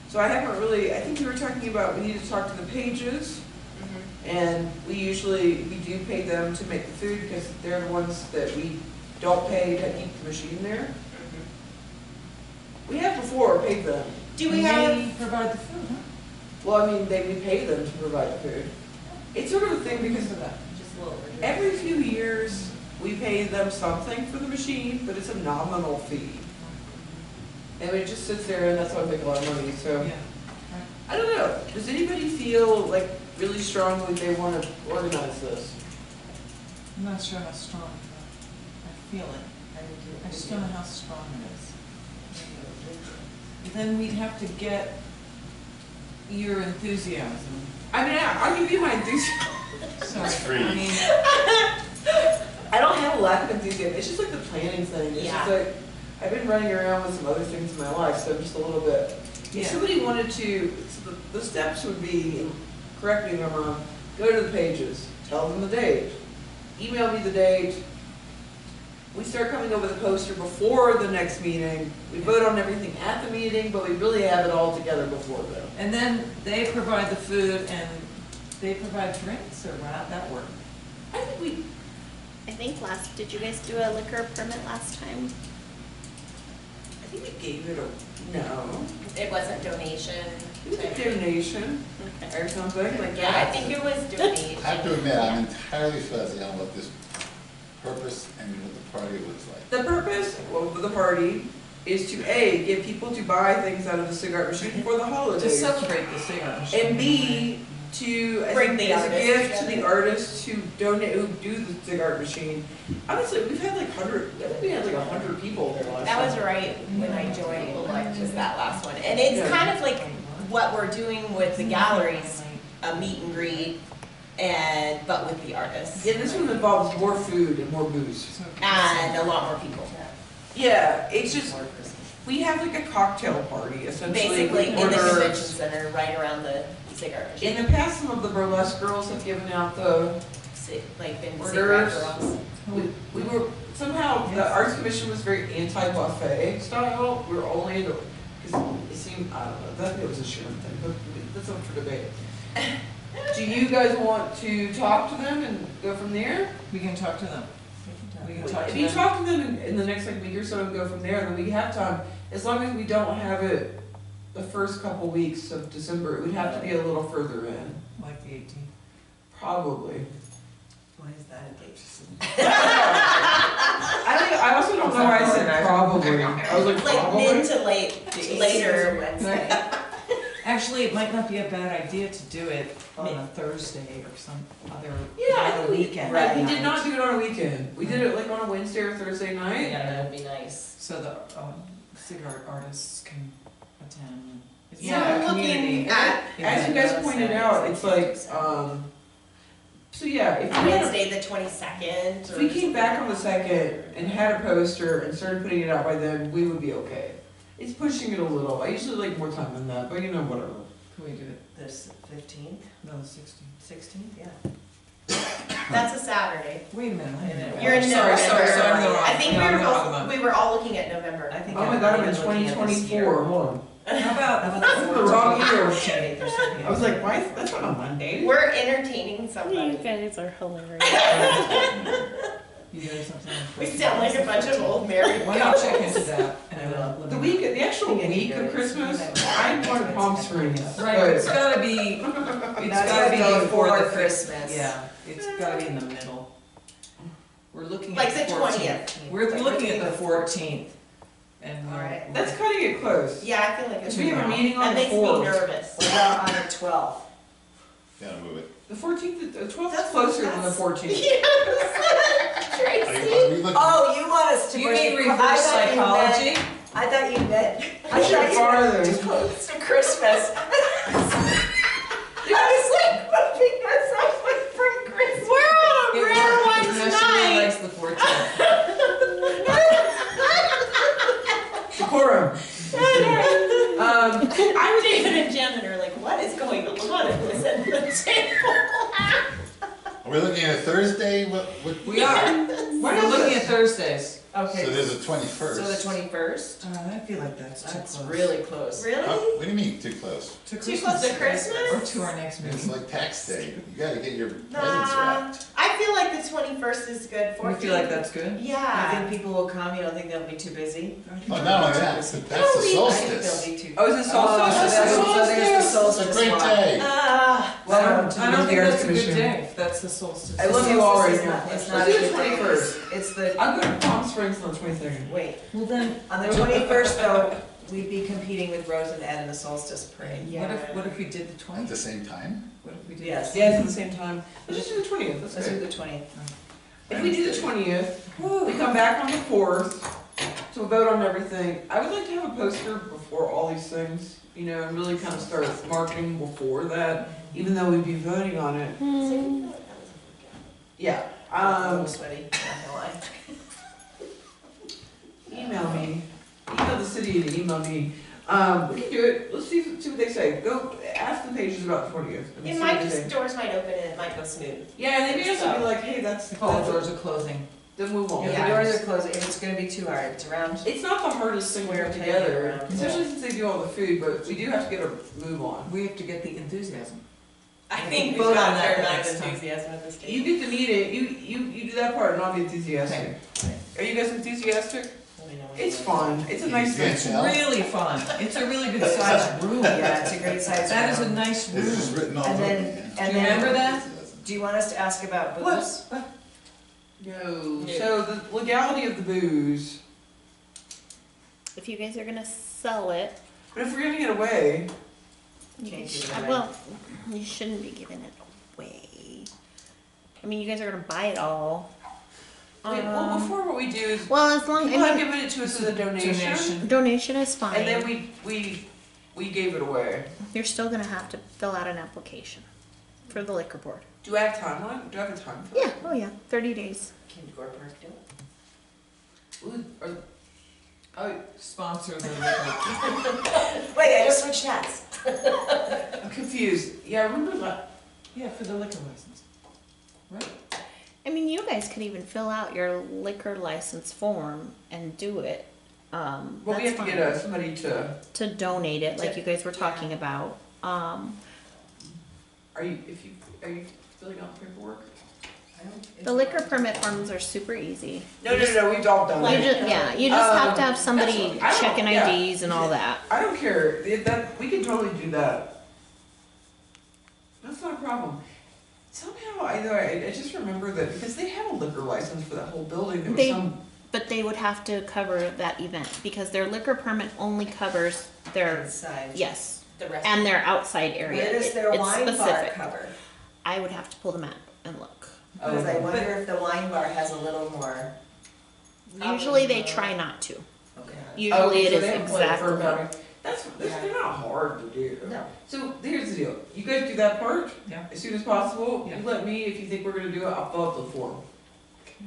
Speaker 2: So I haven't really, I think we were talking about, we need to talk to the Pages, and we do pay them to make the food, because they're the ones that we don't pay to keep the machine there. We have before paid them.
Speaker 5: Do we
Speaker 7: And
Speaker 5: have,
Speaker 7: they provide the food, huh?
Speaker 2: Well, I mean, we pay them to provide the food. It's sort of a thing because
Speaker 7: For that.
Speaker 5: just a little bit.
Speaker 2: every few years, we pay them something for the machine, but it's a nominal fee. And it just sits there, and that's how I make a lot of money, so.
Speaker 7: Yeah.
Speaker 2: I don't know, does anybody feel like really strongly they want to organize this?
Speaker 7: I'm not sure how strong, but I feel it. I just don't know how strong it is. Then we'd have to get your enthusiasm.
Speaker 2: I mean, I'll give you my enthusiasm.
Speaker 7: Sorry.
Speaker 3: It's free.
Speaker 7: I mean,
Speaker 2: I don't have a lack of enthusiasm, it's just like the planning thing, it's just
Speaker 5: Yeah.
Speaker 2: like, I've been running around with some other things in my life, so I'm just a little bit. If
Speaker 7: yeah.
Speaker 2: somebody wanted to, so the steps would be, correct me if I'm wrong, go to the Pages, tell them the date, email me the date. We start coming up with a poster before the next meeting, we vote on everything at the meeting, but we really have it all together before then.
Speaker 7: And then they provide the food and they provide drinks, or how that work?
Speaker 2: I think we,
Speaker 1: I think did you guys do a liquor permit last time?
Speaker 2: I think we gave it a, no,
Speaker 5: It wasn't donation.
Speaker 2: it was a donation
Speaker 1: Okay.
Speaker 2: or something like that.
Speaker 5: Yeah, I think it was donation.
Speaker 3: I have to admit, I'm entirely fuzzy on what this purpose and what the party looks like.
Speaker 2: The purpose of the party is to A, get people to buy things out of the cigarette machine for the
Speaker 7: To
Speaker 2: holidays.
Speaker 7: celebrate the cigarette machine.
Speaker 2: And B, to,
Speaker 5: Bring the
Speaker 2: as a
Speaker 5: artists
Speaker 2: gift to the
Speaker 5: together.
Speaker 2: artists who donate, who do the cigarette machine. Honestly, we've had like I think we had like 100 people there last
Speaker 5: That was
Speaker 2: time.
Speaker 5: right when I joined, was that last one. And it's
Speaker 2: Yeah.
Speaker 5: kind of like what we're doing with the galleries, a meet and greet, but with the artists.
Speaker 2: Yeah, this one involves more food and more booze.
Speaker 5: And a lot more people.
Speaker 2: Yeah, it's just, we have like a cocktail party essentially.
Speaker 5: Basically in
Speaker 2: with
Speaker 5: the
Speaker 2: hors
Speaker 5: convention
Speaker 2: d'oeuvres.
Speaker 5: center, right around the cigarette machine.
Speaker 2: In the past, some of the burlesque girls have given out the,
Speaker 5: Like in
Speaker 2: hors
Speaker 5: cigarette
Speaker 2: d'oeuvres.
Speaker 5: girls.
Speaker 2: we were, somehow, the Arts Commission was very anti-buffet style. We were only into, because it seemed, I don't know, that it was a shame thing, but that's up for debate. Do you guys want to talk to them and go from there?
Speaker 7: We can talk to them. We can talk to
Speaker 2: If
Speaker 7: them.
Speaker 2: you talk to them in the next like week or so and go from there, then we have time. As long as we don't have it the first couple weeks of December, it would have to be a little further in,
Speaker 7: Like the 18th.
Speaker 2: probably.
Speaker 6: Why is that a date?
Speaker 2: I also don't know why I said probably. I was like,
Speaker 5: Like
Speaker 2: probably?
Speaker 5: mid to later.
Speaker 6: Wednesday.
Speaker 7: Actually, it might not be a bad idea to do it on a Thursday or some other
Speaker 2: Yeah, I think we,
Speaker 7: weekend.
Speaker 2: right, we did not do it on a weekend. We did it like on a Wednesday or Thursday night.
Speaker 5: Yeah, that would be nice.
Speaker 7: So the cigarette artists can attend. It's
Speaker 2: Yeah,
Speaker 7: not a
Speaker 5: we're looking
Speaker 7: community
Speaker 5: at
Speaker 2: As you guys pointed out, it's like, so yeah, if we had a
Speaker 5: Wednesday, the 22nd.
Speaker 2: if we came back on the 2nd and had a poster and started putting it out by then, we would be okay. It's pushing it a little. I usually like more time than that, but you know, whatever.
Speaker 7: Can we do it?
Speaker 6: This 15th,
Speaker 7: No, the 16th.
Speaker 6: 16th, yeah.
Speaker 5: That's a Saturday.
Speaker 7: Wait a minute.
Speaker 5: You're in
Speaker 7: Sorry,
Speaker 5: November.
Speaker 7: sorry, sorry, I'm the wrong.
Speaker 5: I think
Speaker 7: no,
Speaker 5: we
Speaker 7: I'm
Speaker 5: were
Speaker 7: the wrong
Speaker 5: both,
Speaker 7: month.
Speaker 5: we were all looking at November.
Speaker 6: I think
Speaker 2: Oh my god, I'm in 2024, hold on.
Speaker 7: How about
Speaker 2: That's the wrong year.
Speaker 6: 14th or something?
Speaker 2: I was like, why, that's not a Monday.
Speaker 5: We're entertaining
Speaker 1: You
Speaker 5: somebody.
Speaker 1: guys are hilarious.
Speaker 7: you doing something?
Speaker 5: We sound like a bunch of old married
Speaker 7: Why don't you check
Speaker 5: couples.
Speaker 7: into that? And let
Speaker 2: The
Speaker 7: me know.
Speaker 2: week, the actual week of Christmas, I'm going to Palm Springs.
Speaker 7: Right, it's
Speaker 2: but-
Speaker 7: gotta be, it's
Speaker 6: That's
Speaker 7: gotta be before the
Speaker 6: Christmas.
Speaker 7: Yeah, it's gotta be in the middle. We're looking
Speaker 5: Like
Speaker 7: at
Speaker 5: the
Speaker 7: 14th. We're looking at the 14th. And we're.
Speaker 5: Alright.
Speaker 2: That's cutting it close.
Speaker 5: Yeah, I feel like it's.
Speaker 2: Because we have a meeting on
Speaker 5: That
Speaker 2: the
Speaker 5: makes me
Speaker 2: 4th.
Speaker 5: nervous.
Speaker 6: What about on the 12th?
Speaker 3: Gotta move it.
Speaker 2: The 14th, the 12th is
Speaker 5: That's-
Speaker 2: closer than the
Speaker 5: that's-
Speaker 2: 14th.
Speaker 3: Are
Speaker 5: Tracy.
Speaker 3: we looking?
Speaker 6: Oh, you want us to
Speaker 7: Do you
Speaker 6: push
Speaker 7: mean
Speaker 6: it-
Speaker 7: reverse
Speaker 6: I thought you meant-
Speaker 7: psychology?
Speaker 6: I thought you meant, I
Speaker 2: Push it
Speaker 6: thought you meant
Speaker 2: farther.
Speaker 6: close to Christmas. was like moving us up like from Christmas.
Speaker 5: We're on a
Speaker 7: Yeah,
Speaker 5: rare ones
Speaker 7: Vanessa
Speaker 5: night.
Speaker 7: really likes the 14th.
Speaker 2: Decorum.
Speaker 5: David and Jen are like, what is going on at this end of the table?
Speaker 3: Are we looking at Thursday? What?
Speaker 7: We are. We're looking at Thursdays.
Speaker 6: Okay.
Speaker 3: So there's a 21st.
Speaker 6: So the 21st?
Speaker 7: I feel like that's too
Speaker 6: That's
Speaker 7: close.
Speaker 6: really close.
Speaker 5: Really?
Speaker 3: What do you mean, too close?
Speaker 7: Too
Speaker 5: Too close to Christmas?
Speaker 7: Or to our next
Speaker 3: It's
Speaker 7: meeting.
Speaker 3: like tax day. You gotta get your presents
Speaker 5: Nah,
Speaker 3: wrapped.
Speaker 5: I feel like the 21st is good.
Speaker 7: You feel like that's good?
Speaker 6: You
Speaker 5: Yeah.
Speaker 6: think people will come? You don't think they'll be too busy?
Speaker 3: Oh, not only that, but that's the
Speaker 6: I think they'll
Speaker 3: solstice.
Speaker 6: be too.
Speaker 2: Oh, is it solstice?
Speaker 6: Oh,
Speaker 2: It's
Speaker 6: so there's the
Speaker 3: It's a
Speaker 6: solstice
Speaker 3: great
Speaker 6: one.
Speaker 3: day.
Speaker 2: Welcome to
Speaker 7: I don't
Speaker 2: the
Speaker 7: think
Speaker 2: Arts
Speaker 7: that's a good
Speaker 2: Commission.
Speaker 7: day, if that's the solstice.
Speaker 2: I love you all right
Speaker 6: It's
Speaker 2: now.
Speaker 6: not- It's
Speaker 2: Let's
Speaker 6: not
Speaker 2: do
Speaker 6: a
Speaker 2: the
Speaker 6: good day.
Speaker 2: 21st.
Speaker 6: It's the,
Speaker 2: I'll go to Palm Springs on the 23rd.
Speaker 6: wait,
Speaker 7: Well then,
Speaker 6: on the 21st though, we'd be competing with Rose and Ed in the solstice parade.
Speaker 7: what if we did the
Speaker 3: At
Speaker 7: 20th?
Speaker 3: the same time?
Speaker 7: What if we did?
Speaker 6: Yes.
Speaker 2: Yeah, it's at the same time. Let's just do the 20th. That's
Speaker 6: Let's do
Speaker 2: good.
Speaker 6: the 20th.
Speaker 2: If we do the 20th, we come back on the 4th to vote on everything. I would like to have a poster before all these things, you know, and really kind of start marketing before that, even though we'd be voting on it. Yeah.
Speaker 6: I'm a little sweaty, not gonna lie.
Speaker 2: Email me. Email the city and email me. We can do it. Let's see what they say. Go ask the pages about the 20th. and see
Speaker 5: It
Speaker 2: what
Speaker 5: might
Speaker 2: they
Speaker 5: just,
Speaker 2: say.
Speaker 5: doors might open and it might go smooth.
Speaker 2: Yeah, and they may also be like, hey, that's
Speaker 7: All the doors are closing.
Speaker 2: then move on.
Speaker 6: If the doors are closed, if it's gonna be too hard, it's around.
Speaker 2: It's not the hardest thing to
Speaker 6: Square
Speaker 2: put
Speaker 6: peg
Speaker 2: together,
Speaker 6: around.
Speaker 2: especially since they do all the food, but we do have to get a move on.
Speaker 7: We have to get the enthusiasm.
Speaker 5: I think
Speaker 7: Vote
Speaker 5: we've got
Speaker 7: on
Speaker 5: a
Speaker 7: that
Speaker 5: fair amount of
Speaker 7: next time.
Speaker 5: enthusiasm at this stage.
Speaker 2: You get to meet it, you do that part and I'll be enthusiastic. Are you guys enthusiastic?
Speaker 6: Let me know when
Speaker 2: It's
Speaker 6: you-
Speaker 2: fun, it's a nice
Speaker 3: Yeah.
Speaker 2: thing.
Speaker 3: Well-
Speaker 7: Really fun. It's a really good sized room.
Speaker 6: Yeah, it's a great size.
Speaker 7: That is a
Speaker 6: room.
Speaker 7: nice
Speaker 3: This is
Speaker 7: room.
Speaker 3: written all
Speaker 6: And
Speaker 3: over
Speaker 6: then-
Speaker 3: again.
Speaker 6: and
Speaker 7: Do you
Speaker 6: then-
Speaker 7: remember that?
Speaker 6: Do you want us to ask about booze?
Speaker 2: No, so the legality of the booze,
Speaker 1: If you guys are gonna sell it,
Speaker 2: but if we're giving it away,
Speaker 1: you
Speaker 6: Can't
Speaker 1: sh-
Speaker 6: give it away.
Speaker 1: well, you shouldn't be giving it away. I mean, you guys are gonna buy it all.
Speaker 2: well, before what we do is,
Speaker 1: Well, as long,
Speaker 2: people
Speaker 1: I
Speaker 2: have
Speaker 1: mean,
Speaker 2: given it to us as a donation,
Speaker 1: donation is
Speaker 2: and then
Speaker 1: fine.
Speaker 2: we gave it away.
Speaker 1: You're still gonna have to fill out an application for the liquor board.
Speaker 2: Do I have timeline? Do I have a time for
Speaker 1: Yeah, oh yeah, 30 days.
Speaker 6: Can Gore Park do it?
Speaker 2: that? Ooh, oh,
Speaker 7: Sponsor the
Speaker 6: Wait, I just switched hats.
Speaker 2: I'm confused. Yeah, I remember that.
Speaker 7: Yeah, for the liquor license. Right?
Speaker 1: I mean, you guys could even fill out your liquor license form and do it.
Speaker 2: Well, we
Speaker 1: That's
Speaker 2: have to
Speaker 1: fine.
Speaker 2: get somebody
Speaker 1: To donate it, like you guys were talking about.
Speaker 2: are you filling out the paperwork?
Speaker 1: The liquor permit forms are super easy.
Speaker 2: No, we've all done
Speaker 1: You
Speaker 2: that.
Speaker 1: just, yeah, you just have to have somebody
Speaker 2: I don't-
Speaker 1: checking
Speaker 2: yeah.
Speaker 1: IDs and all that.
Speaker 2: I don't care, we can totally do that. That's not a problem. Somehow, I just remember that, because they have a liquor license for that whole building, there was
Speaker 1: They-
Speaker 2: some,
Speaker 1: But they would have to cover that event because their liquor permit only covers their,
Speaker 6: Inside.
Speaker 1: yes,
Speaker 5: The rest.
Speaker 1: and their outside area.
Speaker 6: Where does their
Speaker 1: It's
Speaker 6: wine bar
Speaker 1: specific.
Speaker 6: cover?
Speaker 1: I would have to pull the map and look.
Speaker 6: Because I
Speaker 2: but-
Speaker 6: wonder if the wine bar has a little more.
Speaker 1: Usually they try not to.
Speaker 6: Okay.
Speaker 1: Usually it
Speaker 2: so
Speaker 1: is
Speaker 2: they have to play it for
Speaker 1: exactly.
Speaker 2: about- they're not hard to do.
Speaker 6: No.
Speaker 2: So here's the deal, you guys do that part
Speaker 7: Yeah.
Speaker 2: as soon as possible,
Speaker 7: Yeah.
Speaker 2: you let me, if you think we're gonna do it, I'll fill out the form.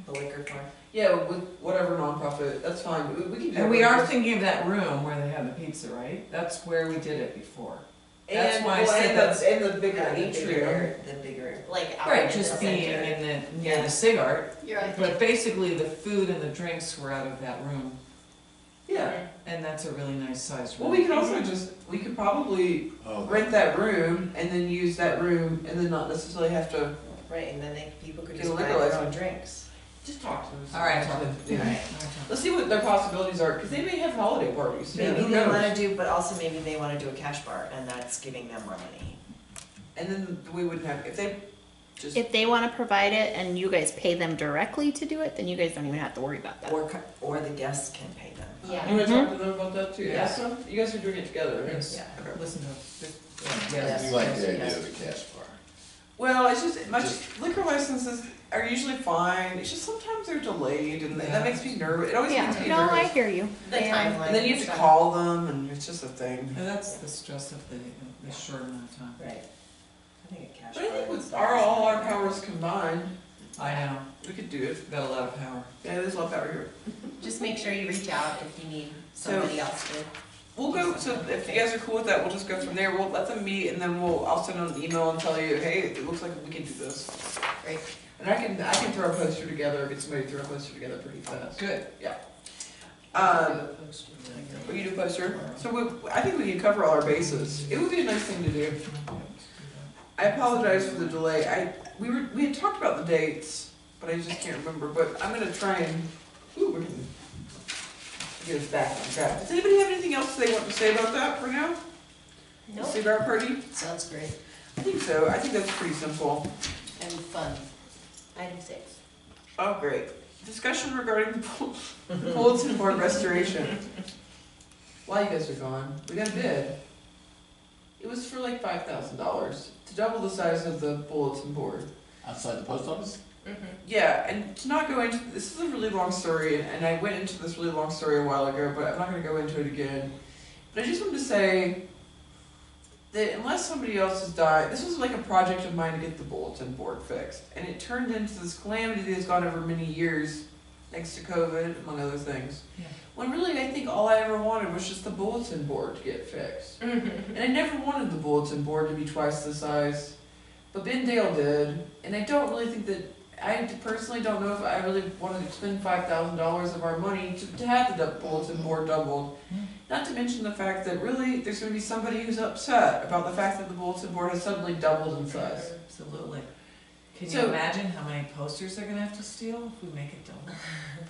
Speaker 6: The liquor form.
Speaker 2: Yeah, with whatever nonprofit, that's fine, we can do that.
Speaker 7: And we are thinking of that room where they have the pizza, right? That's where we did it before. That's
Speaker 2: And,
Speaker 7: why I said that's-
Speaker 2: and the bigger
Speaker 6: Yeah, the
Speaker 2: atrium.
Speaker 6: bigger.
Speaker 5: Like out
Speaker 7: Right,
Speaker 5: in
Speaker 7: just
Speaker 5: the
Speaker 7: being
Speaker 5: center.
Speaker 7: in the, near the cigar.
Speaker 8: You're right.
Speaker 7: But basically, the food and the drinks were out of that room.
Speaker 2: Yeah,
Speaker 7: And that's a really nice sized room.
Speaker 2: well, we could also we could probably
Speaker 3: Oh,
Speaker 2: rent that room and then use that room and then not necessarily have to
Speaker 6: Right, and then people could
Speaker 2: Get
Speaker 6: just
Speaker 2: a
Speaker 6: buy
Speaker 2: liquor
Speaker 6: their
Speaker 2: license.
Speaker 6: own drinks.
Speaker 2: just talk to them.
Speaker 7: All right, talk to them.
Speaker 2: Yeah.
Speaker 6: Right.
Speaker 2: Let's see what their possibilities are, because they may have holiday parties. too,
Speaker 6: Maybe
Speaker 2: who
Speaker 6: they
Speaker 2: knows?
Speaker 6: wanna do, but also maybe they wanna do a cash bar, and that's giving them more money.
Speaker 2: And then we wouldn't have, if they just,
Speaker 1: If they want to provide it and you guys pay them directly to do it, then you guys don't even have to worry about that.
Speaker 6: Or the guests can pay them.
Speaker 5: Yeah.
Speaker 2: you wanna talk to them about that too?
Speaker 6: Yeah.
Speaker 2: Ask them, you guys are doing it together, right?
Speaker 7: Yes.
Speaker 2: Okay.
Speaker 7: Listen to us.
Speaker 3: I
Speaker 6: Yes,
Speaker 3: do like
Speaker 6: yes,
Speaker 3: the idea
Speaker 6: yes.
Speaker 3: of the cash bar.
Speaker 2: Well, it's just, liquor licenses are usually fine, it's just sometimes they're delayed, and that makes me nervous, it always
Speaker 1: Yeah,
Speaker 2: makes me
Speaker 1: no, I
Speaker 2: nervous.
Speaker 1: hear you.
Speaker 5: The timeline.
Speaker 2: And then you have to call them, and it's just a thing.
Speaker 7: And that's the stress of the short amount of time.
Speaker 6: Right. I think a cash
Speaker 2: But I
Speaker 6: bar
Speaker 2: think
Speaker 6: would
Speaker 2: with
Speaker 6: start
Speaker 2: all our
Speaker 6: us.
Speaker 2: powers combined,
Speaker 7: I know,
Speaker 2: we could do it.
Speaker 7: we've got a lot of power.
Speaker 2: Yeah, there's a lot of power here.
Speaker 5: Just make sure you reach out if you need
Speaker 2: So-
Speaker 5: somebody else to.
Speaker 2: We'll go, so if you guys are cool with that, we'll just go from there. We'll let them meet and then I'll send them an email and tell you, hey, it looks like we can do this.
Speaker 5: Great.
Speaker 2: And I can throw a poster together, get somebody to throw a poster together pretty fast.
Speaker 7: Good.
Speaker 2: We can do a poster. So I think we can cover all our bases. It would be a nice thing to do. I apologize for the delay. We had talked about the dates, but I just can't remember. But I'm gonna try and we're gonna get us back on track. Does anybody have anything else they want to say about that for now?
Speaker 5: Nope.
Speaker 2: Cigar party?
Speaker 8: Sounds great
Speaker 2: I think so. I think that's pretty simple.
Speaker 8: and fun.
Speaker 5: Item 6.
Speaker 2: Oh, great. Discussion regarding the bulletin board restoration. While you guys are gone, we got a bid. It was for like $5,000 to double the size of the bulletin board.
Speaker 3: Outside the post office?
Speaker 2: Yeah, and to not go into, this is a really long story, and I went into this really long story a while ago, but I'm not gonna go into it again. But I just wanted to say that unless somebody else has died, this was like a project of mine to get the bulletin board fixed. And it turned into this calamity that has gone over many years, thanks to COVID, among other things.
Speaker 7: Yeah.
Speaker 2: When really I think all I ever wanted was just the bulletin board to get fixed. And I never wanted the bulletin board to be twice the size, but Ben Dale did, and I don't really think that, I personally don't know if I really wanted to spend $5,000 of our money to have the bulletin board doubled. Not to mention the fact that really there's going to be somebody who's upset about the fact that the bulletin board has suddenly doubled in size.
Speaker 7: Absolutely. Can you
Speaker 2: So-
Speaker 7: imagine how many posters they're gonna have to steal if we make it double?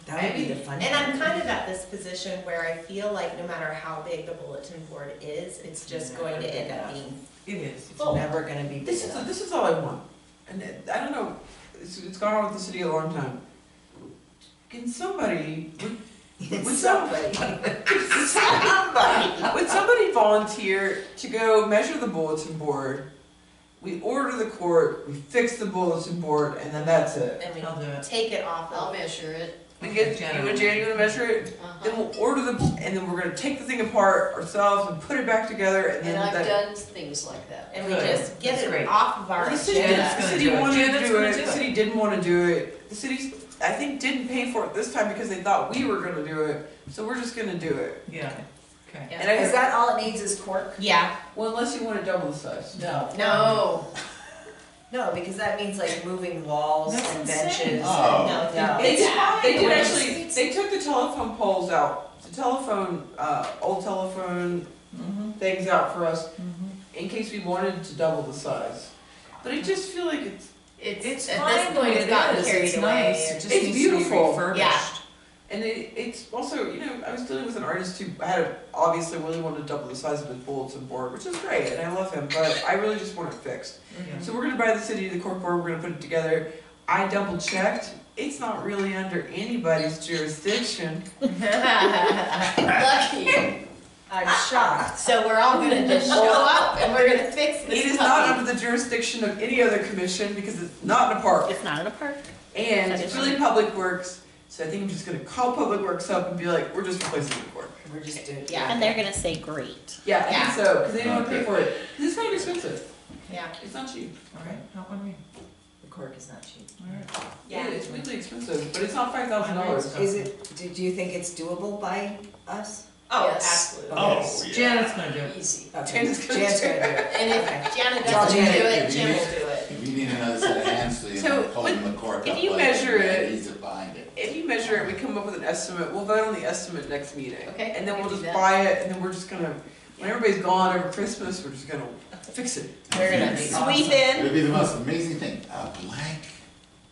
Speaker 6: That would be the fun.
Speaker 5: And I'm kind of at this position where I feel like no matter how big the bulletin board is, it's just going to end up being
Speaker 7: It is.
Speaker 6: It's never gonna be big
Speaker 2: This
Speaker 6: enough.
Speaker 2: is all I want, and I don't know. It's gone on with the city a long time. Can somebody would somebody would somebody volunteer to go measure the bulletin board? We order the court, we fix the bulletin board, and then that's it.
Speaker 5: and we
Speaker 7: I'll do it.
Speaker 5: take it off
Speaker 8: I'll
Speaker 5: of.
Speaker 8: measure it.
Speaker 2: We get you and Jan, you wanna measure it? Then we'll order and then we're gonna take the thing apart ourselves and put it back together, and then
Speaker 8: And I've
Speaker 2: that.
Speaker 8: done things like that.
Speaker 5: And we
Speaker 7: Good.
Speaker 5: just get
Speaker 7: That's
Speaker 5: it
Speaker 7: great.
Speaker 5: off of our
Speaker 2: The city,
Speaker 5: agenda.
Speaker 2: the city
Speaker 7: do it.
Speaker 2: wanted to
Speaker 7: Janet's
Speaker 2: do
Speaker 7: gonna
Speaker 2: it,
Speaker 7: do
Speaker 2: the
Speaker 7: it.
Speaker 2: city didn't wanna do it, the city, I think, didn't pay for it this time because they thought we were gonna do it, so we're just gonna do it.
Speaker 7: Yeah, okay.
Speaker 5: Yeah.
Speaker 2: And I,
Speaker 4: Is that all it needs is cork?
Speaker 5: Yeah,
Speaker 2: well, unless you wanna double the size.
Speaker 4: No.
Speaker 8: No,
Speaker 6: No, because that means like moving walls
Speaker 7: That's
Speaker 6: and
Speaker 7: insane.
Speaker 6: benches.
Speaker 3: Oh.
Speaker 5: no,
Speaker 6: No.
Speaker 2: They did, they did
Speaker 5: Yeah.
Speaker 2: actually, they took the telephone poles out, the telephone, old telephone
Speaker 7: Mm-hmm,
Speaker 2: things out for us,
Speaker 7: mm-hmm.
Speaker 2: in case we wanted to double the size. But I just feel like it's,
Speaker 7: It's
Speaker 5: at
Speaker 7: fine
Speaker 5: this
Speaker 7: the
Speaker 5: point,
Speaker 7: way
Speaker 5: it's
Speaker 7: it
Speaker 5: gotten
Speaker 7: is,
Speaker 5: carried
Speaker 7: it's
Speaker 5: away.
Speaker 7: nice, it just
Speaker 2: It's
Speaker 7: needs to be
Speaker 2: beautiful.
Speaker 7: refurbished.
Speaker 5: Yeah.
Speaker 2: and it's also, you know, I was dealing with an artist who obviously really wanted to double the size of his bulletin board, which is great, and I love him, but I really just want it fixed.
Speaker 7: Yeah.
Speaker 2: So we're gonna buy the city the cork board, we're gonna put it together. I double checked, it's not really under anybody's jurisdiction.
Speaker 8: lucky.
Speaker 6: I'm shocked.
Speaker 5: so we're all gonna just show up and we're gonna fix this
Speaker 2: It is not
Speaker 5: puppy.
Speaker 2: under the jurisdiction of any other commission because it's not in a park.
Speaker 1: It's not in a park.
Speaker 2: And
Speaker 1: That
Speaker 2: it's
Speaker 1: is
Speaker 2: really Public Works, so I think I'm just gonna call Public Works up and be like, we're just replacing the court.
Speaker 6: We're just doing.
Speaker 5: Yeah.
Speaker 1: And they're gonna say great.
Speaker 2: Yeah, I
Speaker 5: Yeah.
Speaker 2: think so, because they don't want to pay for it. 'Cause it's kind of expensive,
Speaker 5: Yeah,
Speaker 2: it's not cheap.
Speaker 7: Alright, help on me.
Speaker 6: The cork is not cheap.
Speaker 7: Alright.
Speaker 5: yeah.
Speaker 2: It's really expensive, but it's not $5,000.
Speaker 6: Is it, do you think it's doable by us?
Speaker 5: Oh,
Speaker 8: Yes.
Speaker 5: absolutely.
Speaker 3: Oh, yeah.
Speaker 7: Janet's gonna do it.
Speaker 8: Easy.
Speaker 6: Okay.
Speaker 2: Janet's gonna
Speaker 6: Janet's
Speaker 2: do
Speaker 6: gonna do it.
Speaker 5: And
Speaker 6: Okay.
Speaker 5: if Janet
Speaker 6: It's all
Speaker 5: doesn't do
Speaker 6: Janet.
Speaker 5: it,
Speaker 3: If
Speaker 5: Jim
Speaker 3: you
Speaker 5: will
Speaker 3: need-
Speaker 5: do it.
Speaker 3: If you need another set of hands, so you're
Speaker 2: So,
Speaker 3: not pulling the cork
Speaker 2: if
Speaker 3: up
Speaker 2: you
Speaker 3: like
Speaker 2: measure it-
Speaker 3: he's behind it.
Speaker 2: If you measure it, we come up with an estimate, we'll vote on the estimate next meeting.
Speaker 5: Okay,
Speaker 2: And then
Speaker 8: we
Speaker 2: we'll
Speaker 8: can do
Speaker 2: just
Speaker 8: that.
Speaker 2: buy it, and then we're just gonna, when everybody's gone over Christmas, we're just gonna fix it.
Speaker 5: We're gonna
Speaker 3: It'd
Speaker 5: sweep
Speaker 3: be-
Speaker 5: in.
Speaker 3: It'd be the most amazing thing, a blank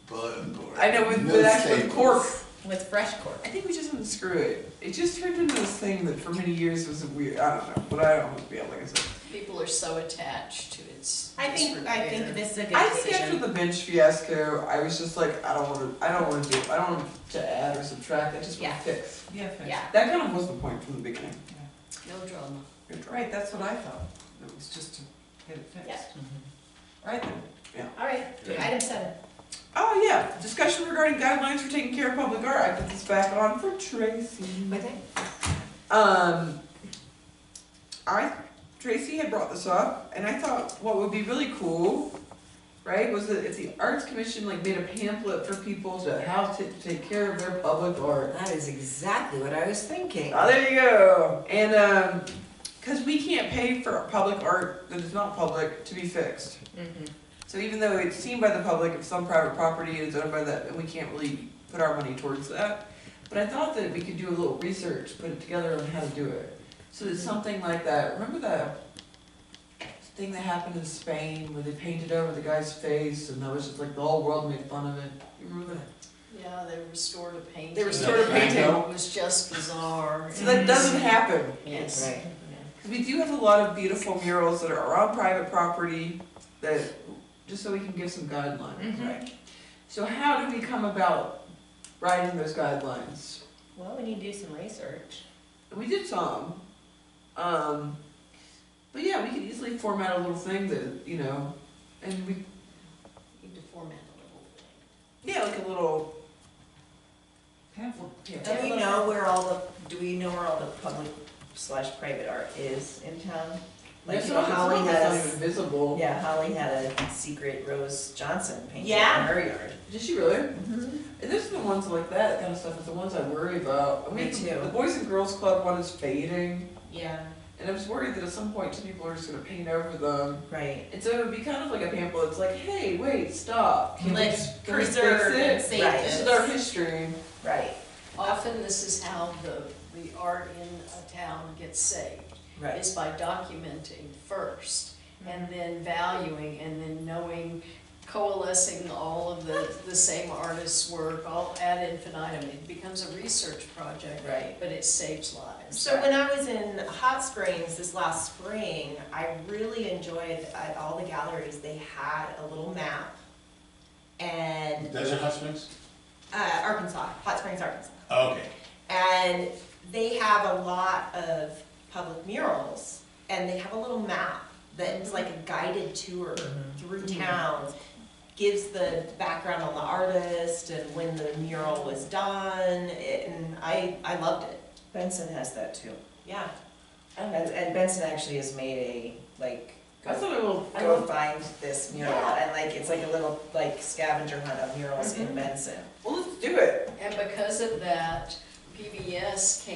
Speaker 3: bulletin board.
Speaker 2: I know, with
Speaker 3: No
Speaker 2: actual
Speaker 3: staples.
Speaker 2: cork.
Speaker 5: With fresh cork.
Speaker 2: I think we just want to screw it. It just turned into this thing that for many years was a weird, I don't know, but I don't want to be able, like I said.
Speaker 8: People are so attached to its
Speaker 5: I think
Speaker 8: disrepair.
Speaker 5: this is a good
Speaker 2: I think after
Speaker 5: decision.
Speaker 2: the bench fiasco, I was just like, I don't want to add or subtract, I just want
Speaker 5: Yeah.
Speaker 2: to fix.
Speaker 7: Yeah, fix.
Speaker 5: Yeah,
Speaker 2: That kind of was the point from the beginning.
Speaker 8: No drama.
Speaker 7: Right, that's what I thought. It was just to get it fixed.
Speaker 5: Yeah.
Speaker 7: Right then.
Speaker 5: all right, item 7.
Speaker 2: Oh yeah, discussion regarding guidelines for taking care of public art. I put this back on for Tracy.
Speaker 6: Okay.
Speaker 2: I Tracy had brought this up, and I thought what would be really cool, right, was that if the Arts Commission like made a pamphlet for people to how to take care of their public art.
Speaker 6: That is exactly what I was thinking.
Speaker 2: Oh, there you go. And because we can't pay for public art that is not public to be fixed.
Speaker 5: Mhm.
Speaker 2: So even though it's seen by the public, if some private property is owned by that, and we can't really put our money towards that. But I thought that we could do a little research, put it together on how to do it. So that something like that, remember that thing that happened in Spain where they painted over the guy's face and that was just like the whole world made fun of it? You remember that?
Speaker 8: Yeah, they restored a painting.
Speaker 2: They restored a painting.
Speaker 8: It was just bizarre.
Speaker 2: So that doesn't happen.
Speaker 8: Yes.
Speaker 6: Right.
Speaker 2: Because we do have a lot of beautiful murals that are on private property that, just so we can give some guidelines,
Speaker 5: Mhm.
Speaker 2: right? So how do we come about writing those guidelines?
Speaker 5: Well, we need to do some research.
Speaker 2: We did some. But yeah, we could easily format a little thing that, you know, and we,
Speaker 8: Need to format a little thing.
Speaker 2: yeah, like a little,
Speaker 7: Pamphlet.
Speaker 2: yeah.
Speaker 6: Do we know where all the public/private art is in town? Like,
Speaker 2: There's
Speaker 6: you know,
Speaker 2: some
Speaker 6: Holly
Speaker 2: of it's not
Speaker 6: has,
Speaker 2: even visible.
Speaker 6: yeah, Holly had a secret Rose Johnson painting
Speaker 5: Yeah.
Speaker 6: in her yard.
Speaker 2: Did she really? And there's the ones like that kind of stuff is the ones I worry about. I mean,
Speaker 6: Me too.
Speaker 2: the Boys and Girls Club one is fading,
Speaker 5: Yeah.
Speaker 2: and I was worried that at some point some people are just gonna paint over them.
Speaker 6: Right.
Speaker 2: And so it would be kind of like a pamphlet. It's like, hey, wait, stop. Can we
Speaker 5: Let's
Speaker 2: just- can we fix
Speaker 5: preserve and
Speaker 2: it?
Speaker 5: save
Speaker 6: Right.
Speaker 2: This
Speaker 5: this.
Speaker 2: is our history.
Speaker 6: Right.
Speaker 8: Often this is how the art in a town gets saved,
Speaker 6: Right.
Speaker 8: is by documenting first, and then valuing, and then knowing, coalescing all of the same artist's work, all ad infinitum. It becomes a research project,
Speaker 6: Right.
Speaker 8: but it saves lives.
Speaker 5: So when I was in Hot Springs this last spring, I really enjoyed at all the galleries, they had a little map. And,
Speaker 3: Desert Hot Springs?
Speaker 5: Arkansas, Hot Springs, Arkansas.
Speaker 3: Okay.
Speaker 5: And they have a lot of public murals, and they have a little map that's like a guided tour through town. Gives the background on the artist and when the mural was done, and I loved it,
Speaker 6: Benson has that too.
Speaker 5: yeah.
Speaker 6: And Benson actually has made a, like,
Speaker 2: I thought it will.
Speaker 6: go find this mural,
Speaker 5: Yeah.
Speaker 6: and like, it's like a little, like, scavenger hunt of murals in
Speaker 5: Mhm.
Speaker 6: Benson.
Speaker 2: Well, let's do it.
Speaker 8: And because of that, PBS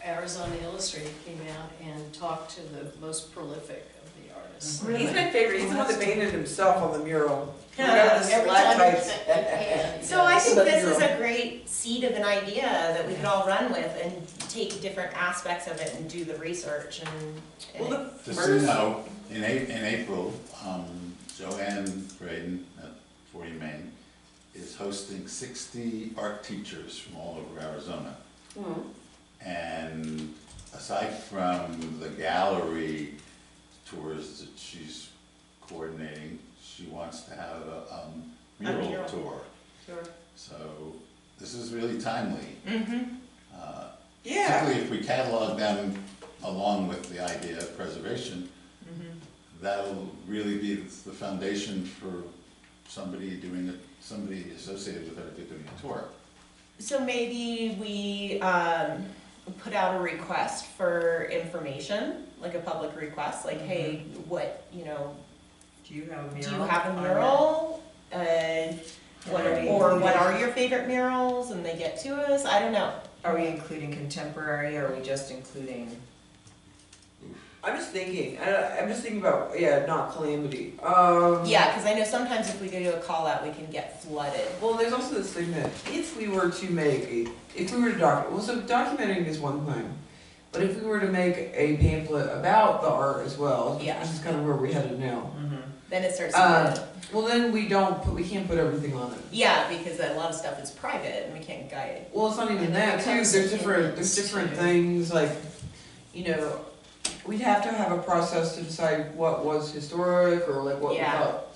Speaker 8: Arizona Illustrated came out and talked to the most prolific of the artists.
Speaker 2: He's my favorite. He's the one that painted himself on the mural.
Speaker 5: Yeah,
Speaker 2: Without the
Speaker 8: Every time
Speaker 2: stalactites.
Speaker 8: he can, he
Speaker 5: So I
Speaker 8: does.
Speaker 5: think
Speaker 2: But
Speaker 5: this is
Speaker 2: mural.
Speaker 5: a great seed of an idea that we could all run with and take different aspects of it and do the research and.
Speaker 2: Well, the
Speaker 3: Just so you
Speaker 2: first,
Speaker 3: know, in April, Joanne Braden at 40 Main is hosting 60 art teachers from all over Arizona.
Speaker 2: Mhm.
Speaker 3: And aside from the gallery tours that she's coordinating, she wants to have a mural
Speaker 5: mural.
Speaker 3: tour.
Speaker 5: Sure.
Speaker 3: So this is really timely.
Speaker 5: Mm-hmm.
Speaker 2: yeah.
Speaker 3: Particularly if we catalog them along with the idea of preservation, that'll really be the foundation for somebody associated with her doing a tour.
Speaker 5: So maybe we put out a request for information, like a public request, like, hey, what, you know,
Speaker 6: Do you have a mural?
Speaker 5: do you have a
Speaker 6: on
Speaker 5: mural? What are,
Speaker 6: Are we
Speaker 5: or what
Speaker 6: including-
Speaker 5: are your favorite murals, and they get to us, I don't know.
Speaker 6: Are we including contemporary, or are we just including?
Speaker 2: I'm just thinking. I'm just thinking about not calamity.
Speaker 5: Yeah, because I know sometimes if we go to a call out, we can get flooded.
Speaker 2: Well, there's also this thing that if we were to document, well, so documenting is one thing, but if we were to make a pamphlet about the art as well,
Speaker 5: Yeah.
Speaker 2: this is kind of where we're headed now.
Speaker 5: Then it starts to get,
Speaker 2: Well, then we can't put everything on it.
Speaker 5: yeah, because a lot of stuff is private and we can't guide.
Speaker 2: Well, it's not even
Speaker 5: And then
Speaker 2: that
Speaker 5: it
Speaker 2: too.
Speaker 5: becomes
Speaker 2: There's different
Speaker 5: opinions, too.
Speaker 2: things like, you know, we'd have to have a process to decide what was historic or like what
Speaker 5: Yeah.
Speaker 2: we thought.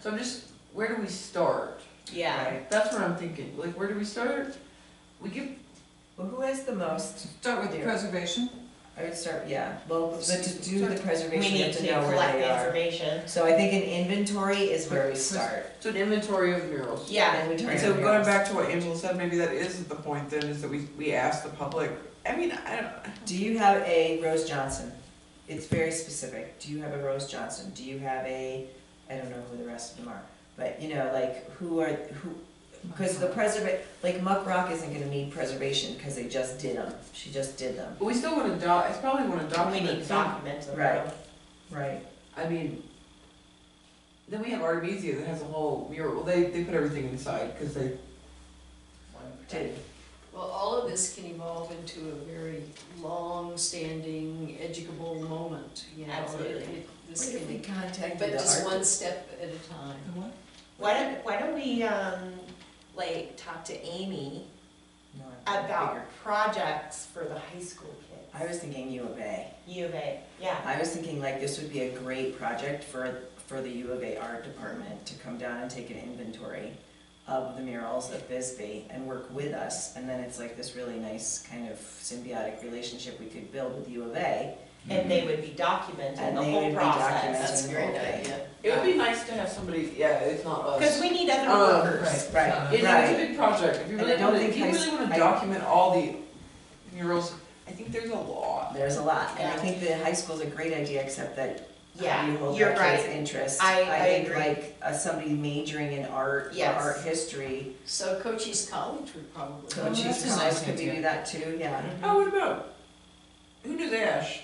Speaker 2: So I'm just, where do we start?
Speaker 5: Yeah.
Speaker 6: Right.
Speaker 2: That's what I'm thinking. Like, where do we start? We give.
Speaker 6: Well, who has the most?
Speaker 7: Start with
Speaker 6: There.
Speaker 7: preservation.
Speaker 6: I would start, yeah, well, but to do the
Speaker 5: We
Speaker 6: preservation, you
Speaker 5: need
Speaker 6: have
Speaker 5: to
Speaker 6: to know where
Speaker 5: collect
Speaker 6: they
Speaker 5: the
Speaker 6: are.
Speaker 5: information.
Speaker 6: So I think an inventory is where we start.
Speaker 2: So an inventory of the murals.
Speaker 5: Yeah.
Speaker 6: Inventory
Speaker 2: And
Speaker 6: of
Speaker 2: so going
Speaker 6: murals.
Speaker 2: back to what Angela said, maybe that is the point then, is that we ask the public. I mean, I don't.
Speaker 6: Do you have a Rose Johnson? it's very specific. Do you have a Rose Johnson? Do you have a, I don't know who the rest of them are, but you know, like, who, because the like Muck Rock isn't gonna need preservation, because they just did them, she just did them.
Speaker 2: But we still wanna I probably wanna
Speaker 5: We
Speaker 2: document
Speaker 5: need
Speaker 2: some.
Speaker 5: documents of
Speaker 6: Right.
Speaker 5: them.
Speaker 6: Right.
Speaker 2: I mean, then we have Artemisia that has a whole mural, well, they put everything inside, cause they,
Speaker 6: Did.
Speaker 8: Well, all of this can evolve into a very long-standing, educable moment, you know.
Speaker 5: Absolutely.
Speaker 8: This
Speaker 6: What if we
Speaker 8: can,
Speaker 6: contacted
Speaker 8: but
Speaker 6: the
Speaker 8: just
Speaker 6: art?
Speaker 8: one step at a time.
Speaker 7: The what?
Speaker 5: Why don't we, like, talk to Amy
Speaker 6: No, I'm bigger.
Speaker 5: about projects for the high school kids?
Speaker 6: I was thinking U of A.
Speaker 5: U of A, yeah.
Speaker 6: I was thinking like this would be a great project for the U of A art department to come down and take an inventory of the murals of Bisbee and work with us, and then it's like this really nice kind of symbiotic relationship we could build with U of A.
Speaker 5: And they would be documenting
Speaker 6: And
Speaker 5: the
Speaker 6: they
Speaker 5: whole
Speaker 6: would be
Speaker 5: process.
Speaker 6: documenting
Speaker 8: That's a
Speaker 6: the
Speaker 8: great
Speaker 6: whole thing.
Speaker 8: idea.
Speaker 2: it would be nice to have somebody, yeah, it's not us.
Speaker 5: Because we need other workers.
Speaker 6: Right,
Speaker 2: Yeah, no, it's a
Speaker 6: right.
Speaker 2: big project, if you
Speaker 6: And I
Speaker 2: really
Speaker 6: don't
Speaker 2: wanna,
Speaker 6: think
Speaker 2: if you really wanna
Speaker 6: I-
Speaker 2: document all the murals, I think there's a lot.
Speaker 6: There's a lot, and I
Speaker 5: Yeah.
Speaker 6: think the high school's a great idea, except that how
Speaker 5: Yeah,
Speaker 6: do you hold
Speaker 5: you're
Speaker 6: our kids'
Speaker 5: right.
Speaker 6: interest?
Speaker 5: I
Speaker 6: think
Speaker 5: agree.
Speaker 6: like somebody majoring in art or
Speaker 5: Yes.
Speaker 6: art history,
Speaker 8: So Cochise College would probably.
Speaker 6: Cochise
Speaker 7: that's a nice
Speaker 6: College could
Speaker 7: idea.
Speaker 6: do that too, yeah.
Speaker 2: Oh, what about, who knows Ash?